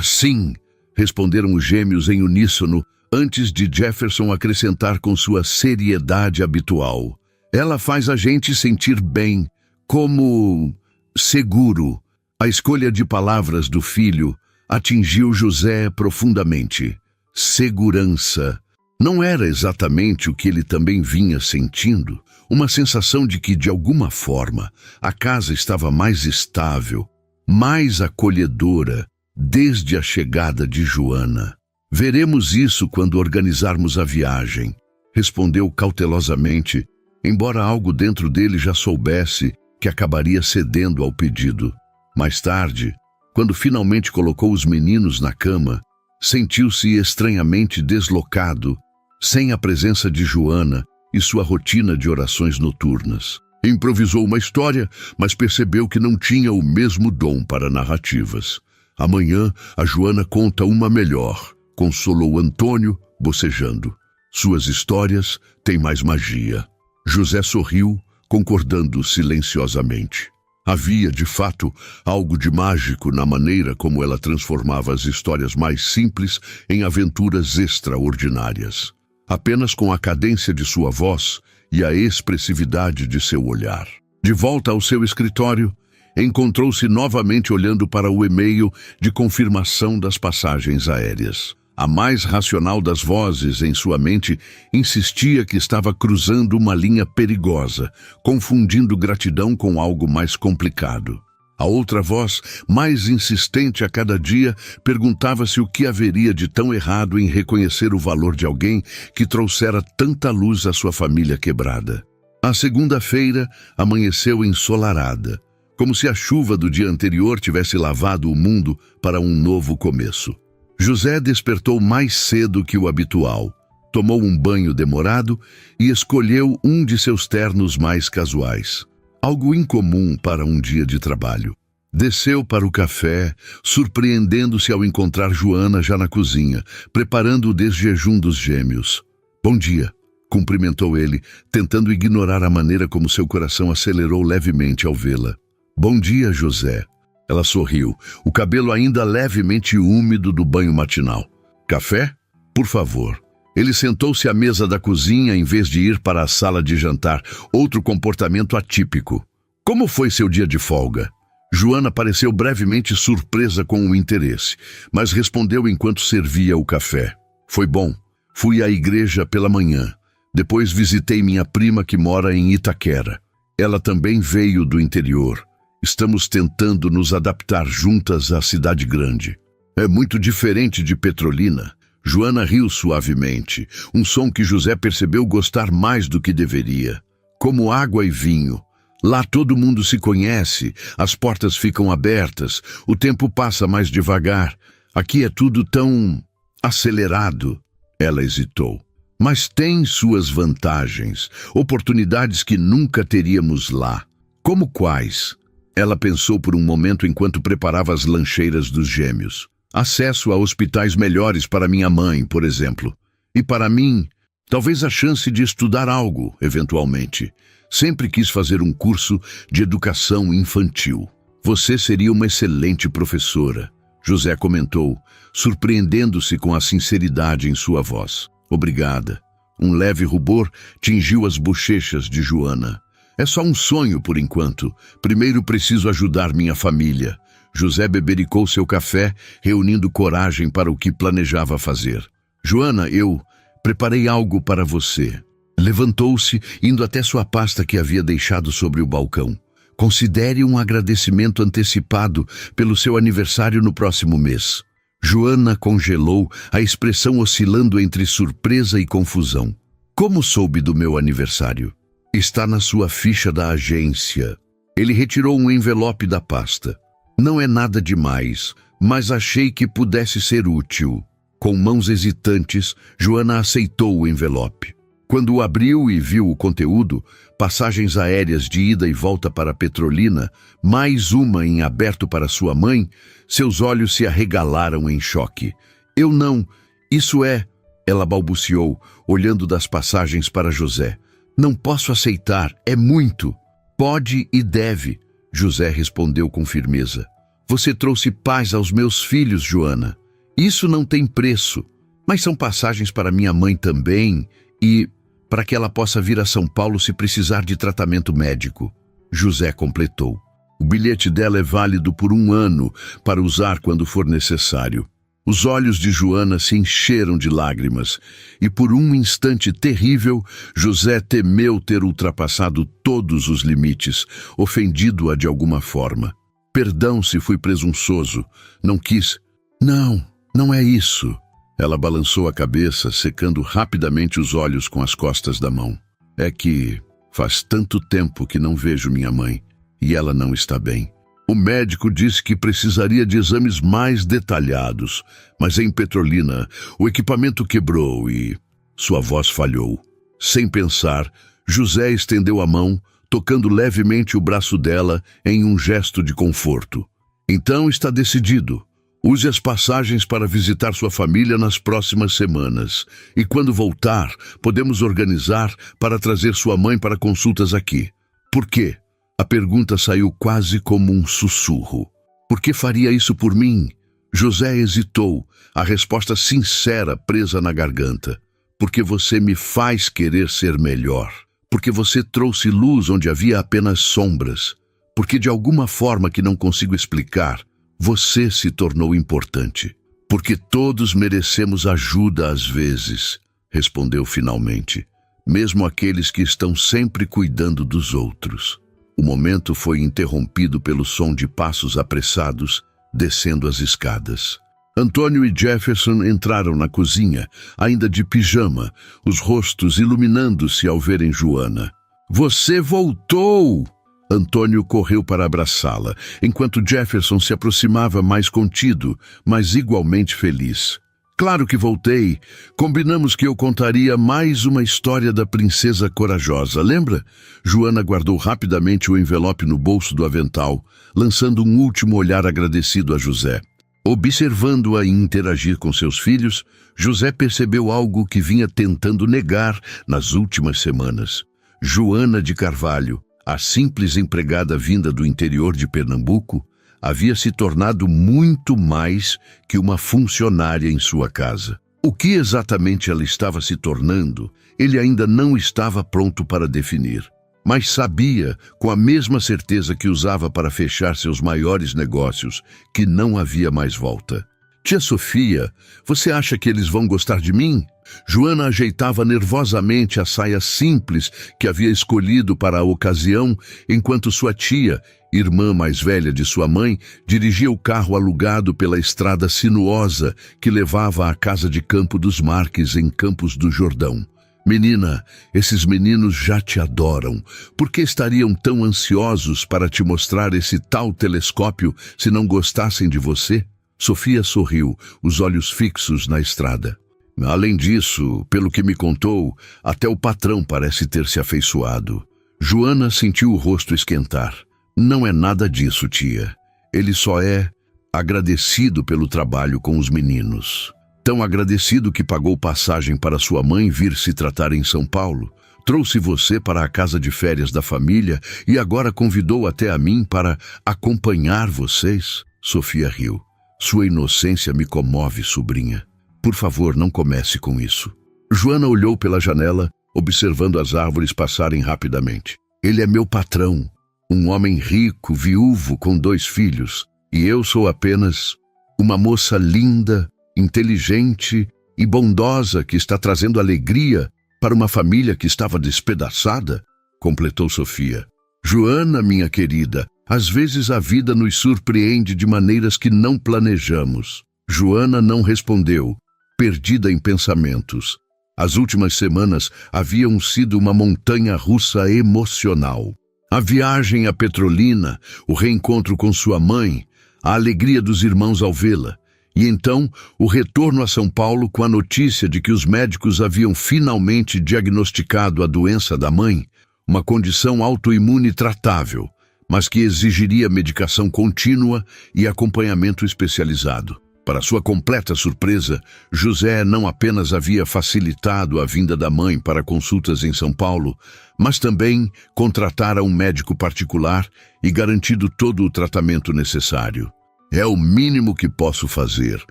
Sim, responderam os gêmeos em uníssono, antes de Jefferson acrescentar com sua seriedade habitual. Ela faz a gente sentir bem, como seguro. A escolha de palavras do filho atingiu José profundamente. Segurança. Não era exatamente o que ele também vinha sentindo? Uma sensação de que, de alguma forma, a casa estava mais estável, mais acolhedora, desde a chegada de Joana. Veremos isso quando organizarmos a viagem, respondeu cautelosamente, embora algo dentro dele já soubesse que acabaria cedendo ao pedido. Mais tarde, quando finalmente colocou os meninos na cama, sentiu-se estranhamente deslocado, sem a presença de Joana e sua rotina de orações noturnas. Improvisou uma história, mas percebeu que não tinha o mesmo dom para narrativas. Amanhã, a Joana conta uma melhor, consolou Antônio, bocejando. Suas histórias têm mais magia. José sorriu, concordando silenciosamente. Havia, de fato, algo de mágico na maneira como ela transformava as histórias mais simples em aventuras extraordinárias. Apenas com a cadência de sua voz e a expressividade de seu olhar. De volta ao seu escritório, encontrou-se novamente olhando para o e-mail de confirmação das passagens aéreas. A mais racional das vozes em sua mente insistia que estava cruzando uma linha perigosa, confundindo gratidão com algo mais complicado. A outra voz, mais insistente a cada dia, perguntava-se o que haveria de tão errado em reconhecer o valor de alguém que trouxera tanta luz à sua família quebrada. A segunda-feira amanheceu ensolarada, como se a chuva do dia anterior tivesse lavado o mundo para um novo começo. José despertou mais cedo que o habitual, tomou um banho demorado e escolheu um de seus ternos mais casuais. Algo incomum para um dia de trabalho. Desceu para o café, surpreendendo-se ao encontrar Joana já na cozinha, preparando o desjejum dos gêmeos. Bom dia, cumprimentou ele, tentando ignorar a maneira como seu coração acelerou levemente ao vê-la. Bom dia, José. Ela sorriu, o cabelo ainda levemente úmido do banho matinal. Café? Por favor. Ele sentou-se à mesa da cozinha em vez de ir para a sala de jantar, outro comportamento atípico. Como foi seu dia de folga? Joana pareceu brevemente surpresa com o interesse, mas respondeu enquanto servia o café. Foi bom. Fui à igreja pela manhã. Depois visitei minha prima que mora em Itaquera. Ela também veio do interior. Estamos tentando nos adaptar juntas à cidade grande. É muito diferente de Petrolina. Joana riu suavemente, um som que José percebeu gostar mais do que deveria. Como água e vinho. Lá todo mundo se conhece, as portas ficam abertas, o tempo passa mais devagar. Aqui é tudo tão acelerado. Ela hesitou. Mas tem suas vantagens, oportunidades que nunca teríamos lá. Como quais? Ela pensou por um momento enquanto preparava as lancheiras dos gêmeos. Acesso a hospitais melhores para minha mãe, por exemplo. E para mim, talvez a chance de estudar algo, eventualmente. Sempre quis fazer um curso de educação infantil. Você seria uma excelente professora, José comentou, surpreendendo-se com a sinceridade em sua voz. Obrigada. Um leve rubor tingiu as bochechas de Joana. É só um sonho por enquanto. Primeiro preciso ajudar minha família. José bebericou seu café, reunindo coragem para o que planejava fazer. Joana, eu preparei algo para você. Levantou-se, indo até sua pasta que havia deixado sobre o balcão. Considere um agradecimento antecipado pelo seu aniversário no próximo mês. Joana congelou, a expressão oscilando entre surpresa e confusão. Como soube do meu aniversário? Está na sua ficha da agência. Ele retirou um envelope da pasta. Não é nada demais, mas achei que pudesse ser útil. Com mãos hesitantes, Joana aceitou o envelope. Quando o abriu e viu o conteúdo, passagens aéreas de ida e volta para Petrolina, mais uma em aberto para sua mãe, seus olhos se arregalaram em choque. Eu não, isso é, ela balbuciou, olhando das passagens para José. Não posso aceitar, é muito. Pode e deve, José respondeu com firmeza. Você trouxe paz aos meus filhos, Joana. Isso não tem preço, mas são passagens para minha mãe também e para que ela possa vir a São Paulo se precisar de tratamento médico. José completou. O bilhete dela é válido por 1 ano para usar quando for necessário. Os olhos de Joana se encheram de lágrimas e por um instante terrível, José temeu ter ultrapassado todos os limites, ofendido-a de alguma forma. Perdão se fui presunçoso, não quis. Não é isso. Ela balançou a cabeça, secando rapidamente os olhos com as costas da mão. É que faz tanto tempo que não vejo minha mãe e ela não está bem. O médico disse que precisaria de exames mais detalhados, mas em Petrolina o equipamento quebrou e sua voz falhou. Sem pensar, José estendeu a mão, tocando levemente o braço dela em um gesto de conforto. Então está decidido. Use as passagens para visitar sua família nas próximas semanas. E quando voltar, podemos organizar para trazer sua mãe para consultas aqui. Por quê? A pergunta saiu quase como um sussurro. Por que faria isso por mim? José hesitou, a resposta sincera presa na garganta. Porque você me faz querer ser melhor. Porque você trouxe luz onde havia apenas sombras. Porque de alguma forma que não consigo explicar, você se tornou importante. Porque todos merecemos ajuda às vezes, respondeu finalmente, mesmo aqueles que estão sempre cuidando dos outros. O momento foi interrompido pelo som de passos apressados descendo as escadas. Antônio e Jefferson entraram na cozinha, ainda de pijama, os rostos iluminando-se ao verem Joana. Você voltou! Antônio correu para abraçá-la, enquanto Jefferson se aproximava mais contido, mas igualmente feliz. Claro que voltei. Combinamos que eu contaria mais uma história da princesa corajosa, lembra? Joana guardou rapidamente o envelope no bolso do avental, lançando um último olhar agradecido a José. Observando-a interagir com seus filhos, José percebeu algo que vinha tentando negar nas últimas semanas. Joana de Carvalho, a simples empregada vinda do interior de Pernambuco, havia se tornado muito mais que uma funcionária em sua casa. O que exatamente ela estava se tornando, ele ainda não estava pronto para definir. Mas sabia, com a mesma certeza que usava para fechar seus maiores negócios, que não havia mais volta. Tia Sofia, você acha que eles vão gostar de mim? Joana ajeitava nervosamente a saia simples que havia escolhido para a ocasião, enquanto sua tia, irmã mais velha de sua mãe, dirigia o carro alugado pela estrada sinuosa que levava à casa de campo dos Marques em Campos do Jordão. Menina, esses meninos já te adoram. Por que estariam tão ansiosos para te mostrar esse tal telescópio se não gostassem de você? Sofia sorriu, os olhos fixos na estrada. Além disso, pelo que me contou, até o patrão parece ter se afeiçoado. Joana sentiu o rosto esquentar. Não é nada disso, tia. Ele só é agradecido pelo trabalho com os meninos. Tão agradecido que pagou passagem para sua mãe vir se tratar em São Paulo. Trouxe você para a casa de férias da família e agora convidou até a mim para acompanhar vocês. Sofia riu. Sua inocência me comove, sobrinha. Por favor, não comece com isso. Joana olhou pela janela, observando as árvores passarem rapidamente. Ele é meu patrão, um homem rico, viúvo, com 2 filhos, e eu sou apenas uma moça linda, inteligente e bondosa que está trazendo alegria para uma família que estava despedaçada, completou Sofia. Joana, minha querida, às vezes a vida nos surpreende de maneiras que não planejamos. Joana não respondeu, perdida em pensamentos. As últimas semanas haviam sido uma montanha-russa emocional. A viagem a Petrolina, o reencontro com sua mãe, a alegria dos irmãos ao vê-la, e então o retorno a São Paulo com a notícia de que os médicos haviam finalmente diagnosticado a doença da mãe, uma condição autoimune tratável, mas que exigiria medicação contínua e acompanhamento especializado. Para sua completa surpresa, José não apenas havia facilitado a vinda da mãe para consultas em São Paulo, mas também contratara um médico particular e garantido todo o tratamento necessário. É o mínimo que posso fazer,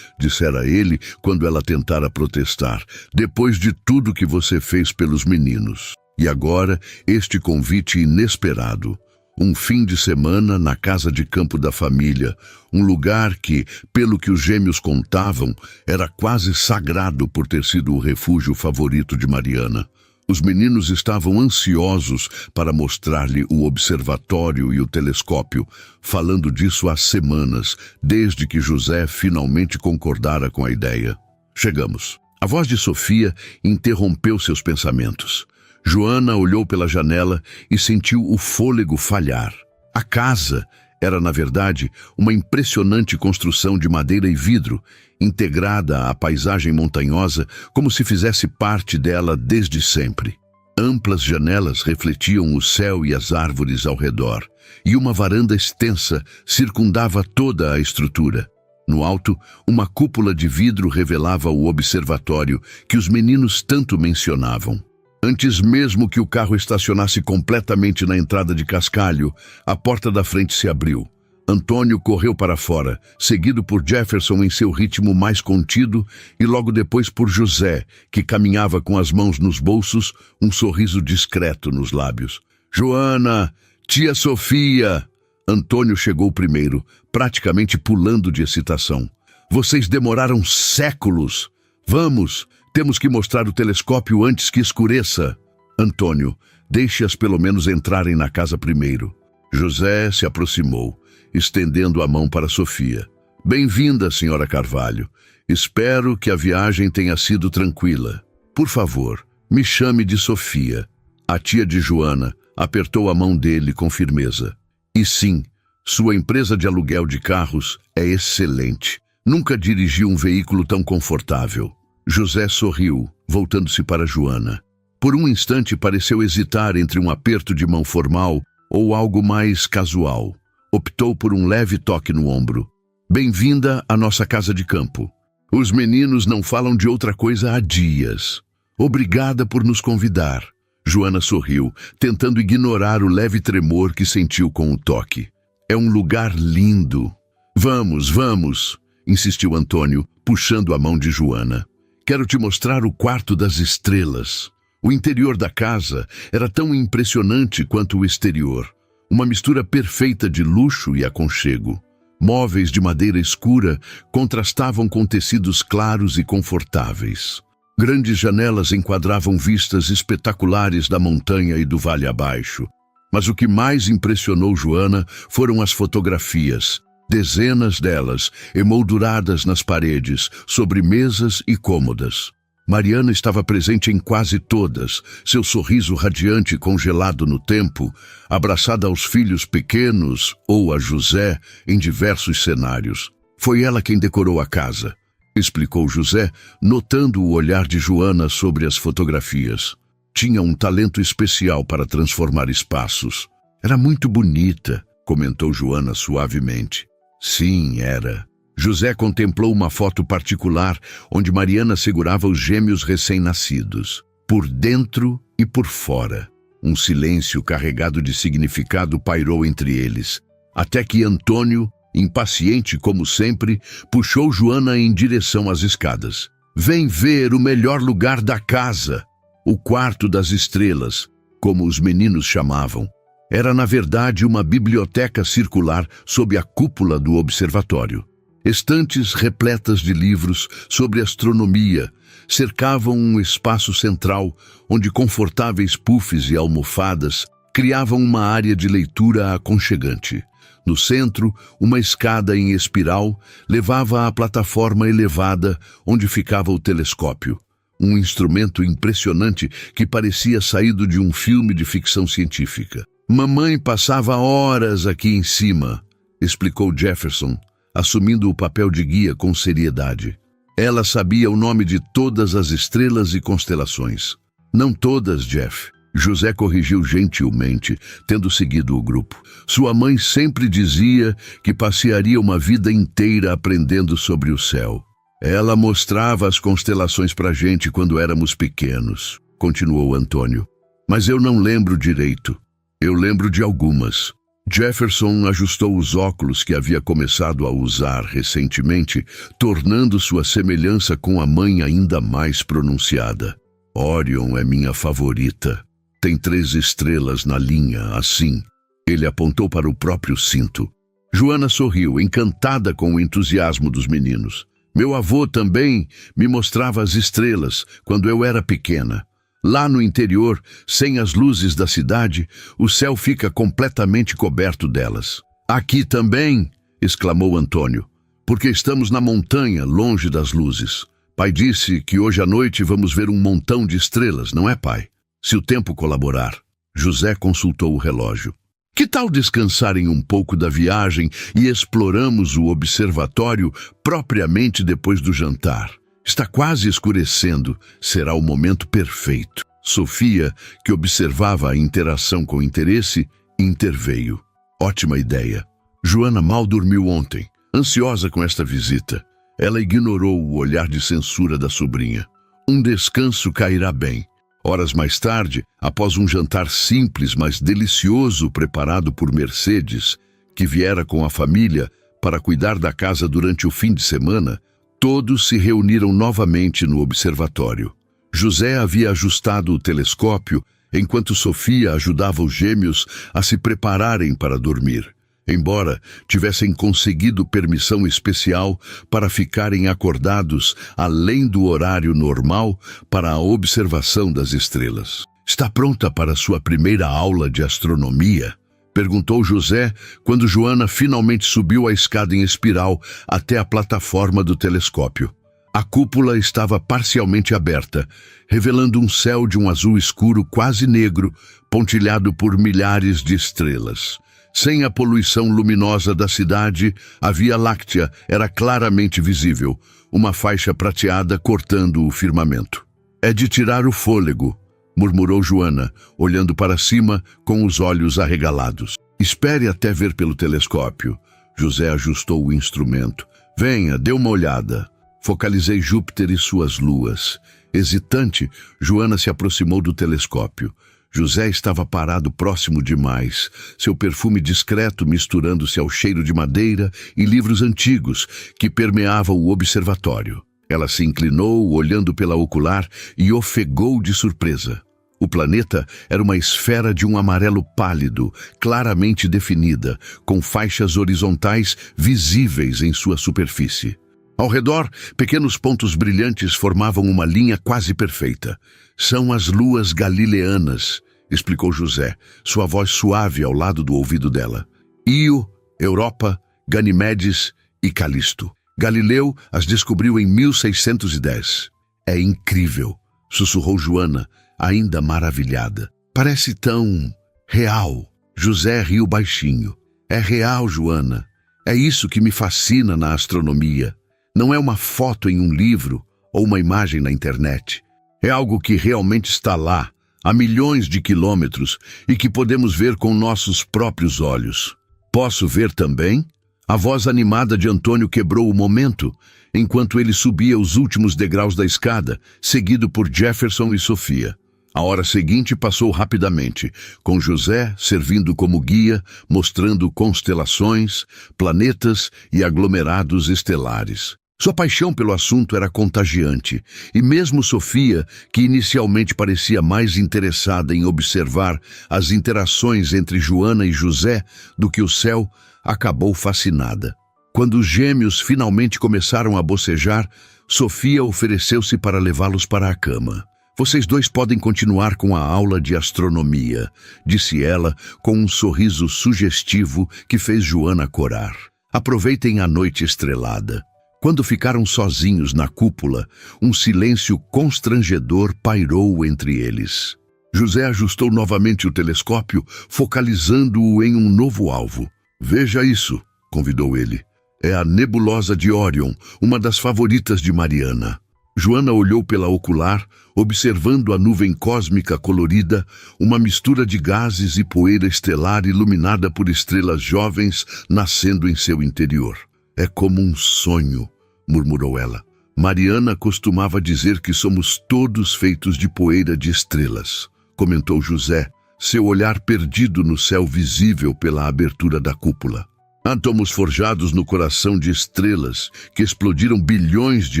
dissera ele quando ela tentara protestar, depois de tudo que você fez pelos meninos. E agora, este convite inesperado. Um fim de semana na casa de campo da família, um lugar que, pelo que os gêmeos contavam, era quase sagrado por ter sido o refúgio favorito de Mariana. Os meninos estavam ansiosos para mostrar-lhe o observatório e o telescópio, falando disso há semanas, desde que José finalmente concordara com a ideia. Chegamos. A voz de Sofia interrompeu seus pensamentos. Joana olhou pela janela e sentiu o fôlego falhar. A casa era, na verdade, uma impressionante construção de madeira e vidro, integrada à paisagem montanhosa como se fizesse parte dela desde sempre. Amplas janelas refletiam o céu e as árvores ao redor, e uma varanda extensa circundava toda a estrutura. No alto, uma cúpula de vidro revelava o observatório que os meninos tanto mencionavam. Antes mesmo que o carro estacionasse completamente na entrada de Cascalho, a porta da frente se abriu. Antônio correu para fora, seguido por Jefferson em seu ritmo mais contido e logo depois por José, que caminhava com as mãos nos bolsos, um sorriso discreto nos lábios. «Joana! Tia Sofia!» Antônio chegou primeiro, praticamente pulando de excitação. «Vocês demoraram séculos! Vamos! Temos que mostrar o telescópio antes que escureça!» «Antônio, deixe-as pelo menos entrarem na casa primeiro.» José se aproximou, estendendo a mão para Sofia. «Bem-vinda, senhora Carvalho. Espero que a viagem tenha sido tranquila. Por favor, me chame de Sofia.» A tia de Joana apertou a mão dele com firmeza. «E sim, sua empresa de aluguel de carros é excelente. Nunca dirigi um veículo tão confortável.» José sorriu, voltando-se para Joana. Por um instante pareceu hesitar entre um aperto de mão formal ou algo mais casual. Optou por um leve toque no ombro. «Bem-vinda à nossa casa de campo. Os meninos não falam de outra coisa há dias. Obrigada por nos convidar.» Joana sorriu, tentando ignorar o leve tremor que sentiu com o toque. «É um lugar lindo.» Vamos, insistiu Antônio, puxando a mão de Joana. «Quero te mostrar o quarto das estrelas.» O interior da casa era tão impressionante quanto o exterior. Uma mistura perfeita de luxo e aconchego. Móveis de madeira escura contrastavam com tecidos claros e confortáveis. Grandes janelas enquadravam vistas espetaculares da montanha e do vale abaixo. Mas o que mais impressionou Joana foram as fotografias. Dezenas delas, emolduradas nas paredes, sobre mesas e cômodas. Mariana estava presente em quase todas, seu sorriso radiante congelado no tempo, abraçada aos filhos pequenos ou a José em diversos cenários. Foi ela quem decorou a casa, explicou José, notando o olhar de Joana sobre as fotografias. Tinha um talento especial para transformar espaços. Era muito bonita, comentou Joana suavemente. Sim, era. José contemplou uma foto particular onde Mariana segurava os gêmeos recém-nascidos, por dentro e por fora. Um silêncio carregado de significado pairou entre eles, até que Antônio, impaciente como sempre, puxou Joana em direção às escadas. «Vem ver o melhor lugar da casa!» O quarto das estrelas, como os meninos chamavam. Era, na verdade, uma biblioteca circular sob a cúpula do observatório. Estantes repletas de livros sobre astronomia cercavam um espaço central onde confortáveis puffs e almofadas criavam uma área de leitura aconchegante. No centro, uma escada em espiral levava à plataforma elevada onde ficava o telescópio, um instrumento impressionante que parecia saído de um filme de ficção científica. Mamãe passava horas aqui em cima, explicou Jefferson, assumindo o papel de guia com seriedade. Ela sabia o nome de todas as estrelas e constelações. Não todas, Jeff. José corrigiu gentilmente, tendo seguido o grupo. Sua mãe sempre dizia que passearia uma vida inteira aprendendo sobre o céu. Ela mostrava as constelações pra gente quando éramos pequenos, continuou Antônio. Mas eu não lembro direito. Eu lembro de algumas. Jefferson ajustou os óculos que havia começado a usar recentemente, tornando sua semelhança com a mãe ainda mais pronunciada. Orion é minha favorita. Tem 3 estrelas na linha, assim. Ele apontou para o próprio cinto. Joana sorriu, encantada com o entusiasmo dos meninos. Meu avô também me mostrava as estrelas quando eu era pequena. Lá no interior, sem as luzes da cidade, o céu fica completamente coberto delas. Aqui também, exclamou Antônio, porque estamos na montanha, longe das luzes. Pai disse que hoje à noite vamos ver um montão de estrelas, não é, pai? Se o tempo colaborar. José consultou o relógio. Que tal descansarem um pouco da viagem e exploramos o observatório propriamente depois do jantar? Está quase escurecendo, será o momento perfeito. Sofia, que observava a interação com interesse, interveio. Ótima ideia. Joana mal dormiu ontem, ansiosa com esta visita. Ela ignorou o olhar de censura da sobrinha. Um descanso cairá bem. Horas mais tarde, após um jantar simples, mas delicioso preparado por Mercedes, que viera com a família para cuidar da casa durante o fim de semana, todos se reuniram novamente no observatório. José havia ajustado o telescópio, enquanto Sofia ajudava os gêmeos a se prepararem para dormir, embora tivessem conseguido permissão especial para ficarem acordados além do horário normal para a observação das estrelas. Está pronta para sua primeira aula de astronomia? Perguntou José quando Joana finalmente subiu a escada em espiral até a plataforma do telescópio. A cúpula estava parcialmente aberta, revelando um céu de um azul escuro quase negro, pontilhado por milhares de estrelas. Sem a poluição luminosa da cidade, a Via Láctea era claramente visível, uma faixa prateada cortando o firmamento. É de tirar o fôlego, murmurou Joana, olhando para cima com os olhos arregalados. Espere até ver pelo telescópio. José ajustou o instrumento. Venha, dê uma olhada. Focalizei Júpiter e suas luas. Hesitante, Joana se aproximou do telescópio. José estava parado próximo demais, seu perfume discreto misturando-se ao cheiro de madeira e livros antigos que permeavam o observatório. Ela se inclinou, olhando pela ocular, e ofegou de surpresa. O planeta era uma esfera de um amarelo pálido, claramente definida, com faixas horizontais visíveis em sua superfície. Ao redor, pequenos pontos brilhantes formavam uma linha quase perfeita. São as luas galileanas, explicou José, sua voz suave ao lado do ouvido dela. Io, Europa, Ganimedes e Calisto. Galileu as descobriu em 1610. É incrível, sussurrou Joana, ainda maravilhada. Parece tão real. José riu baixinho. É real, Joana. É isso que me fascina na astronomia. Não é uma foto em um livro ou uma imagem na internet. É algo que realmente está lá, a milhões de quilômetros, e que podemos ver com nossos próprios olhos. Posso ver também? A voz animada de Antônio quebrou o momento, enquanto ele subia os últimos degraus da escada, seguido por Jefferson e Sofia. A hora seguinte passou rapidamente, com José servindo como guia, mostrando constelações, planetas e aglomerados estelares. Sua paixão pelo assunto era contagiante, e mesmo Sofia, que inicialmente parecia mais interessada em observar as interações entre Joana e José do que o céu, acabou fascinada. Quando os gêmeos finalmente começaram a bocejar, Sofia ofereceu-se para levá-los para a cama. Vocês dois podem continuar com a aula de astronomia, disse ela com um sorriso sugestivo que fez Joana corar. Aproveitem a noite estrelada. Quando ficaram sozinhos na cúpula, um silêncio constrangedor pairou entre eles. José ajustou novamente o telescópio, focalizando-o em um novo alvo. Veja isso, convidou ele. É a nebulosa de Órion, uma das favoritas de Mariana. Joana olhou pela ocular, observando a nuvem cósmica colorida, uma mistura de gases e poeira estelar iluminada por estrelas jovens nascendo em seu interior. É como um sonho, murmurou ela. Mariana costumava dizer que somos todos feitos de poeira de estrelas, comentou José, seu olhar perdido no céu visível pela abertura da cúpula. Átomos forjados no coração de estrelas que explodiram bilhões de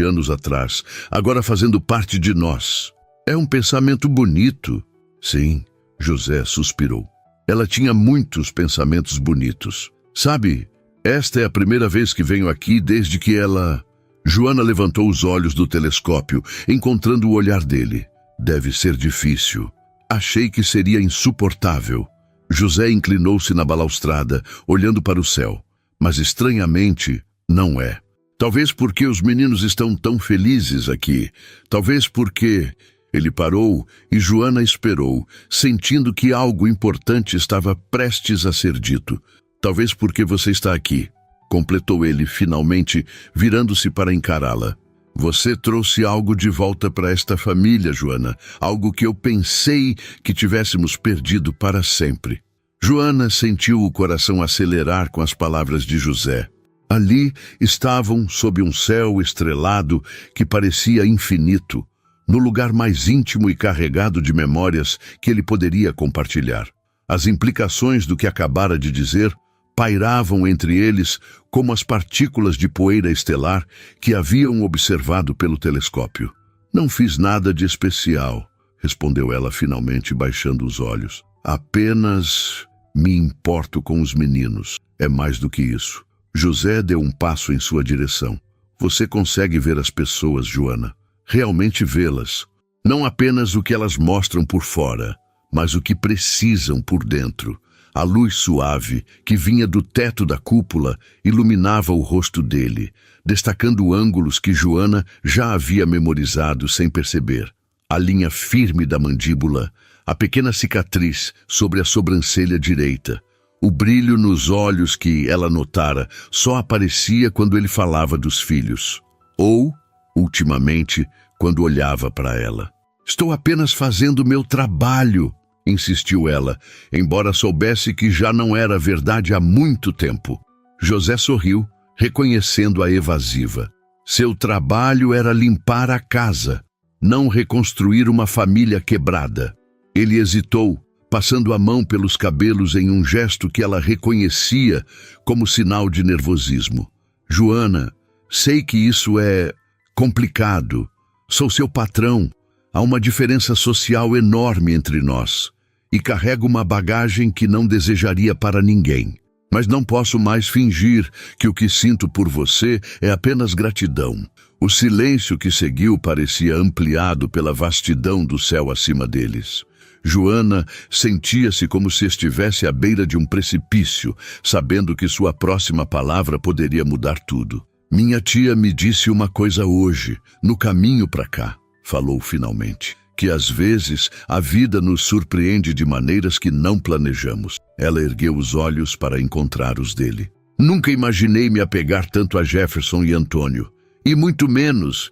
anos atrás, agora fazendo parte de nós. É um pensamento bonito. Sim, José suspirou. Ela tinha muitos pensamentos bonitos. Sabe, esta é a primeira vez que venho aqui desde que ela... Joana levantou os olhos do telescópio, encontrando o olhar dele. Deve ser difícil. Achei que seria insuportável. José inclinou-se na balaustrada, olhando para o céu. Mas estranhamente, não é. Talvez porque os meninos estão tão felizes aqui. Talvez porque... Ele parou e Joana esperou, sentindo que algo importante estava prestes a ser dito. Talvez porque você está aqui, completou ele finalmente, virando-se para encará-la. Você trouxe algo de volta para esta família, Joana, algo que eu pensei que tivéssemos perdido para sempre. Joana sentiu o coração acelerar com as palavras de José. Ali estavam, sob um céu estrelado que parecia infinito, no lugar mais íntimo e carregado de memórias que ele poderia compartilhar. As implicações do que acabara de dizer pairavam entre eles como as partículas de poeira estelar que haviam observado pelo telescópio. Não fiz nada de especial, respondeu ela finalmente, baixando os olhos. Apenas me importo com os meninos. É mais do que isso. José deu um passo em sua direção. Você consegue ver as pessoas, Joana. Realmente vê-las. Não apenas o que elas mostram por fora, mas o que precisam por dentro. A luz suave, que vinha do teto da cúpula, iluminava o rosto dele, destacando ângulos que Joana já havia memorizado sem perceber. A linha firme da mandíbula, a pequena cicatriz sobre a sobrancelha direita. O brilho nos olhos que ela notara só aparecia quando ele falava dos filhos. Ou, ultimamente, quando olhava para ela. Estou apenas fazendo meu trabalho, insistiu ela, embora soubesse que já não era verdade há muito tempo. José sorriu, reconhecendo a evasiva. Seu trabalho era limpar a casa, não reconstruir uma família quebrada. Ele hesitou, passando a mão pelos cabelos em um gesto que ela reconhecia como sinal de nervosismo. Joana, sei que isso é complicado. Sou seu patrão. Há uma diferença social enorme entre nós. E carrego uma bagagem que não desejaria para ninguém. Mas não posso mais fingir que o que sinto por você é apenas gratidão. O silêncio que seguiu parecia ampliado pela vastidão do céu acima deles. Joana sentia-se como se estivesse à beira de um precipício, sabendo que sua próxima palavra poderia mudar tudo. Minha tia me disse uma coisa hoje, no caminho para cá, falou finalmente. Que às vezes a vida nos surpreende de maneiras que não planejamos. Ela ergueu os olhos para encontrar os dele. Nunca imaginei me apegar tanto a Jefferson e Antônio. E muito menos,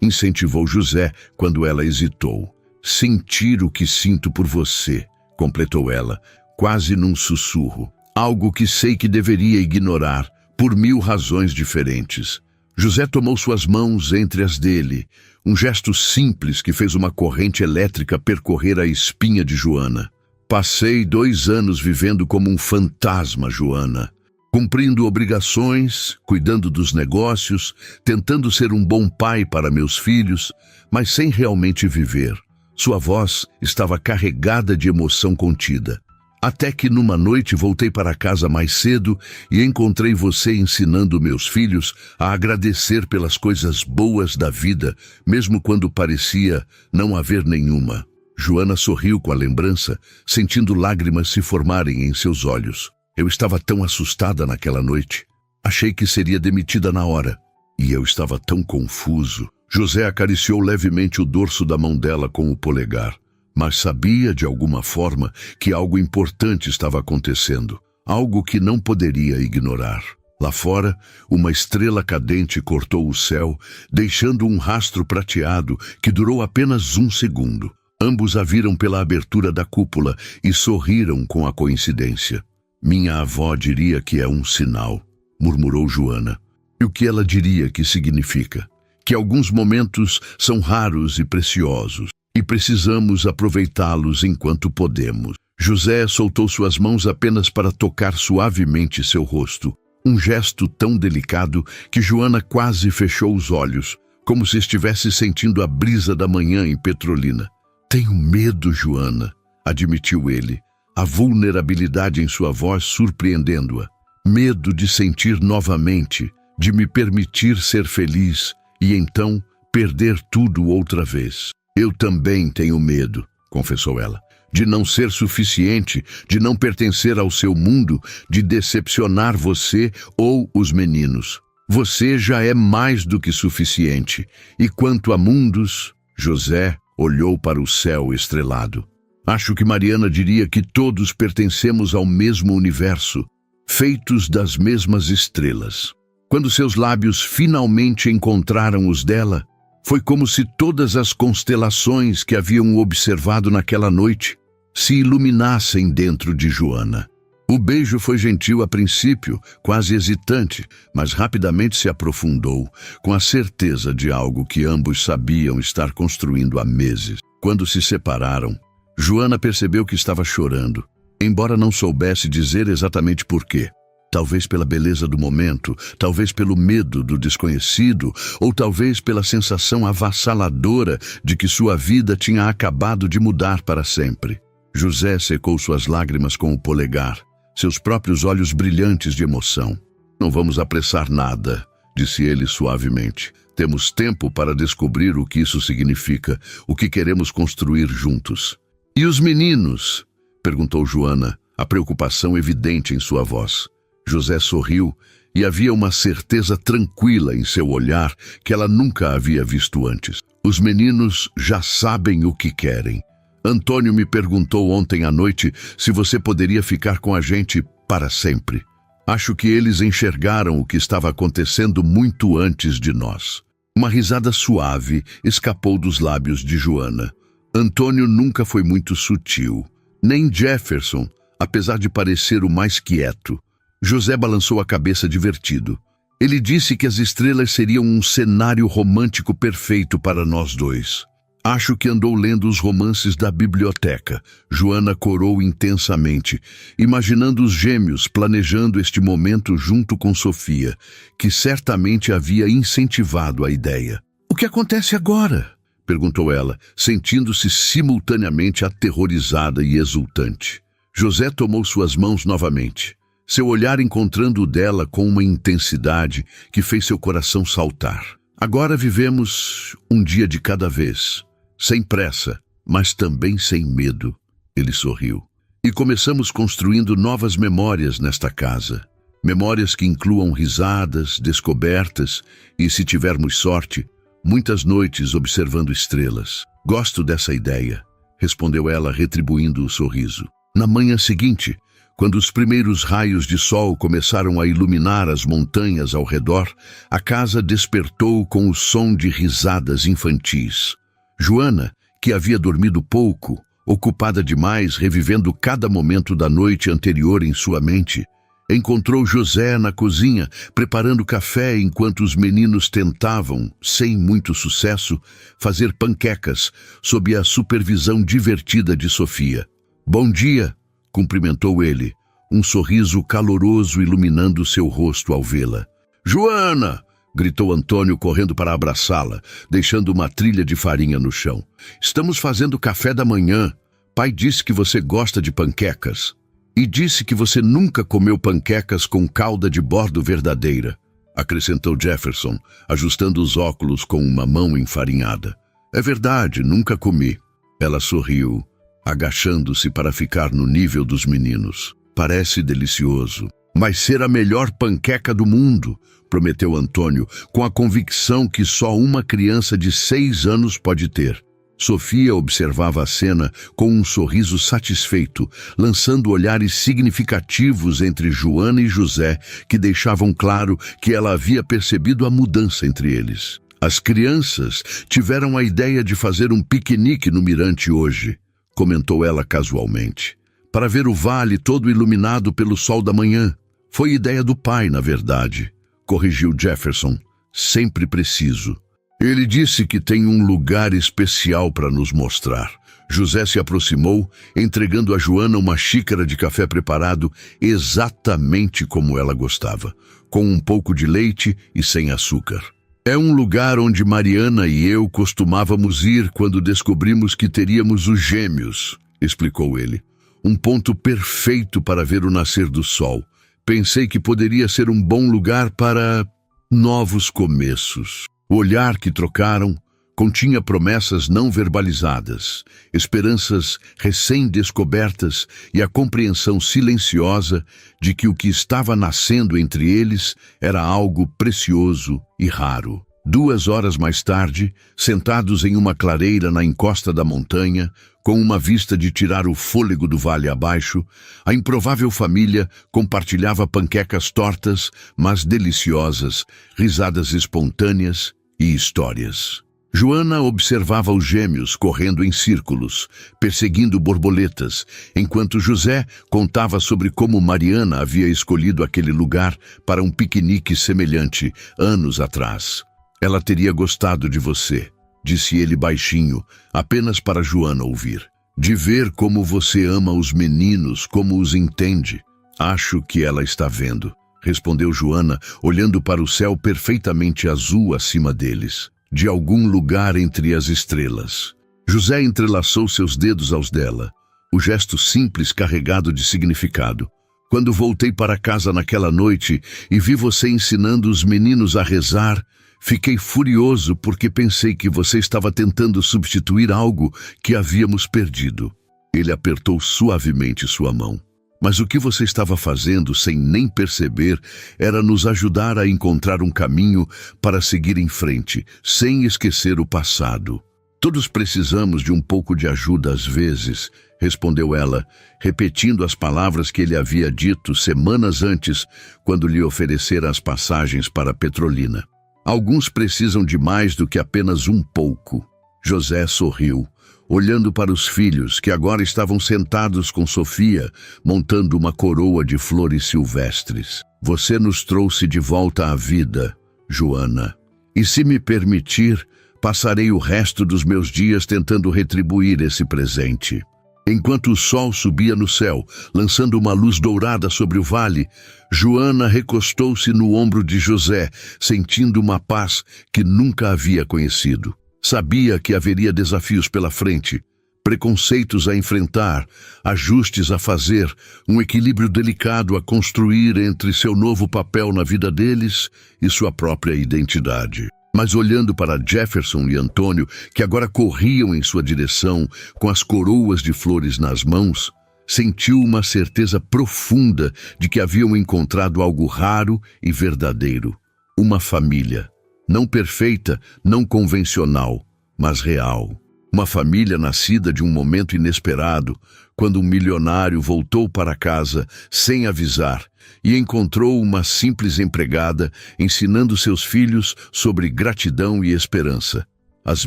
incentivou José quando ela hesitou. Sentir o que sinto por você, completou ela, quase num sussurro. Algo que sei que deveria ignorar, por 1000 razões diferentes. José tomou suas mãos entre as dele, um gesto simples que fez uma corrente elétrica percorrer a espinha de Joana. Passei 2 anos vivendo como um fantasma, Joana, cumprindo obrigações, cuidando dos negócios, tentando ser um bom pai para meus filhos, mas sem realmente viver. Sua voz estava carregada de emoção contida. Até que numa noite voltei para casa mais cedo e encontrei você ensinando meus filhos a agradecer pelas coisas boas da vida, mesmo quando parecia não haver nenhuma. Joana sorriu com a lembrança, sentindo lágrimas se formarem em seus olhos. Eu estava tão assustada naquela noite. Achei que seria demitida na hora. E eu estava tão confuso. José acariciou levemente o dorso da mão dela com o polegar. Mas sabia, de alguma forma, que algo importante estava acontecendo. Algo que não poderia ignorar. Lá fora, uma estrela cadente cortou o céu, deixando um rastro prateado que durou apenas 1 segundo. Ambos a viram pela abertura da cúpula e sorriram com a coincidência. Minha avó diria que é um sinal, murmurou Joana. E o que ela diria que significa? Que alguns momentos são raros e preciosos, e precisamos aproveitá-los enquanto podemos. José soltou suas mãos apenas para tocar suavemente seu rosto, um gesto tão delicado que Joana quase fechou os olhos, como se estivesse sentindo a brisa da manhã em Petrolina. Tenho medo, Joana, admitiu ele, a vulnerabilidade em sua voz surpreendendo-a. Medo de sentir novamente, de me permitir ser feliz e então perder tudo outra vez. Eu também tenho medo, confessou ela, de não ser suficiente, de não pertencer ao seu mundo, de decepcionar você ou os meninos. Você já é mais do que suficiente. E quanto a mundos, José olhou para o céu estrelado. Acho que Mariana diria que todos pertencemos ao mesmo universo, feitos das mesmas estrelas. Quando seus lábios finalmente encontraram os dela, foi como se todas as constelações que haviam observado naquela noite se iluminassem dentro de Joana. O beijo foi gentil a princípio, quase hesitante, mas rapidamente se aprofundou, com a certeza de algo que ambos sabiam estar construindo há meses. Quando se separaram, Joana percebeu que estava chorando, embora não soubesse dizer exatamente por quê. Talvez pela beleza do momento, talvez pelo medo do desconhecido, ou talvez pela sensação avassaladora de que sua vida tinha acabado de mudar para sempre. José secou suas lágrimas com o polegar, seus próprios olhos brilhantes de emoção. Não vamos apressar nada, disse ele suavemente. Temos tempo para descobrir o que isso significa, o que queremos construir juntos. E os meninos? Perguntou Joana, a preocupação evidente em sua voz. José sorriu e havia uma certeza tranquila em seu olhar que ela nunca havia visto antes. Os meninos já sabem o que querem. Antônio me perguntou ontem à noite se você poderia ficar com a gente para sempre. Acho que eles enxergaram o que estava acontecendo muito antes de nós. Uma risada suave escapou dos lábios de Joana. Antônio nunca foi muito sutil. Nem Jefferson, apesar de parecer o mais quieto. José balançou a cabeça divertido. Ele disse que as estrelas seriam um cenário romântico perfeito para nós dois. Acho que andou lendo os romances da biblioteca. Joana corou intensamente, imaginando os gêmeos planejando este momento junto com Sofia, que certamente havia incentivado a ideia. O que acontece agora? Perguntou ela, sentindo-se simultaneamente aterrorizada e exultante. José tomou suas mãos novamente, seu olhar encontrando o dela com uma intensidade que fez seu coração saltar. Agora vivemos um dia de cada vez, sem pressa, mas também sem medo. Ele sorriu. E começamos construindo novas memórias nesta casa. Memórias que incluam risadas, descobertas e, se tivermos sorte, muitas noites observando estrelas. Gosto dessa ideia, respondeu ela, retribuindo o sorriso. Na manhã seguinte, quando os primeiros raios de sol começaram a iluminar as montanhas ao redor, a casa despertou com o som de risadas infantis. Joana, que havia dormido pouco, ocupada demais revivendo cada momento da noite anterior em sua mente, encontrou José na cozinha, preparando café enquanto os meninos tentavam, sem muito sucesso, fazer panquecas sob a supervisão divertida de Sofia. Bom dia, cumprimentou ele, um sorriso caloroso iluminando seu rosto ao vê-la. Joana! Gritou Antônio correndo para abraçá-la, deixando uma trilha de farinha no chão. Estamos fazendo café da manhã. Pai disse que você gosta de panquecas. E disse que você nunca comeu panquecas com calda de bordo verdadeira, acrescentou Jefferson, ajustando os óculos com uma mão enfarinhada. É verdade, nunca comi. Ela sorriu, agachando-se para ficar no nível dos meninos. Parece delicioso. Mas ser a melhor panqueca do mundo, prometeu Antônio, com a convicção que só uma criança de 6 anos pode ter. Sofia observava a cena com um sorriso satisfeito, lançando olhares significativos entre Joana e José, que deixavam claro que ela havia percebido a mudança entre eles. As crianças tiveram a ideia de fazer um piquenique no mirante hoje, comentou ela casualmente, para ver o vale todo iluminado pelo sol da manhã. Foi ideia do pai, na verdade, corrigiu Jefferson, sempre preciso. Ele disse que tem um lugar especial para nos mostrar. José se aproximou, entregando a Joana uma xícara de café preparado exatamente como ela gostava, com um pouco de leite e sem açúcar. É um lugar onde Mariana e eu costumávamos ir quando descobrimos que teríamos os gêmeos, explicou ele. Um ponto perfeito para ver o nascer do sol. Pensei que poderia ser um bom lugar para novos começos. O olhar que trocaram continha promessas não verbalizadas, esperanças recém-descobertas e a compreensão silenciosa de que o que estava nascendo entre eles era algo precioso e raro. 2 horas mais tarde, sentados em uma clareira na encosta da montanha, com uma vista de tirar o fôlego do vale abaixo, a improvável família compartilhava panquecas tortas, mas deliciosas, risadas espontâneas e histórias. Joana observava os gêmeos correndo em círculos, perseguindo borboletas, enquanto José contava sobre como Mariana havia escolhido aquele lugar para um piquenique semelhante anos atrás. Ela teria gostado de você, disse ele baixinho, apenas para Joana ouvir. De ver como você ama os meninos, como os entende. Acho que ela está vendo, respondeu Joana, olhando para o céu perfeitamente azul acima deles, de algum lugar entre as estrelas. José entrelaçou seus dedos aos dela, o gesto simples carregado de significado. Quando voltei para casa naquela noite e vi você ensinando os meninos a rezar, fiquei furioso porque pensei que você estava tentando substituir algo que havíamos perdido. Ele apertou suavemente sua mão. Mas o que você estava fazendo, sem nem perceber, era nos ajudar a encontrar um caminho para seguir em frente, sem esquecer o passado. Todos precisamos de um pouco de ajuda às vezes, respondeu ela, repetindo as palavras que ele havia dito semanas antes, quando lhe oferecera as passagens para Petrolina. Alguns precisam de mais do que apenas um pouco. José sorriu, olhando para os filhos, que agora estavam sentados com Sofia, montando uma coroa de flores silvestres. Você nos trouxe de volta à vida, Joana. E se me permitir, passarei o resto dos meus dias tentando retribuir esse presente. Enquanto o sol subia no céu, lançando uma luz dourada sobre o vale, Joana recostou-se no ombro de José, sentindo uma paz que nunca havia conhecido. Sabia que haveria desafios pela frente, preconceitos a enfrentar, ajustes a fazer, um equilíbrio delicado a construir entre seu novo papel na vida deles e sua própria identidade. Mas olhando para Jefferson e Antônio, que agora corriam em sua direção com as coroas de flores nas mãos, sentiu uma certeza profunda de que haviam encontrado algo raro e verdadeiro. Uma família. Não perfeita, não convencional, mas real. Uma família nascida de um momento inesperado, quando um milionário voltou para casa sem avisar e encontrou uma simples empregada ensinando seus filhos sobre gratidão e esperança. As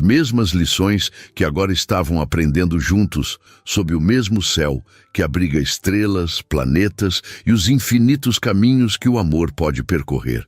mesmas lições que agora estavam aprendendo juntos, sob o mesmo céu que abriga estrelas, planetas e os infinitos caminhos que o amor pode percorrer.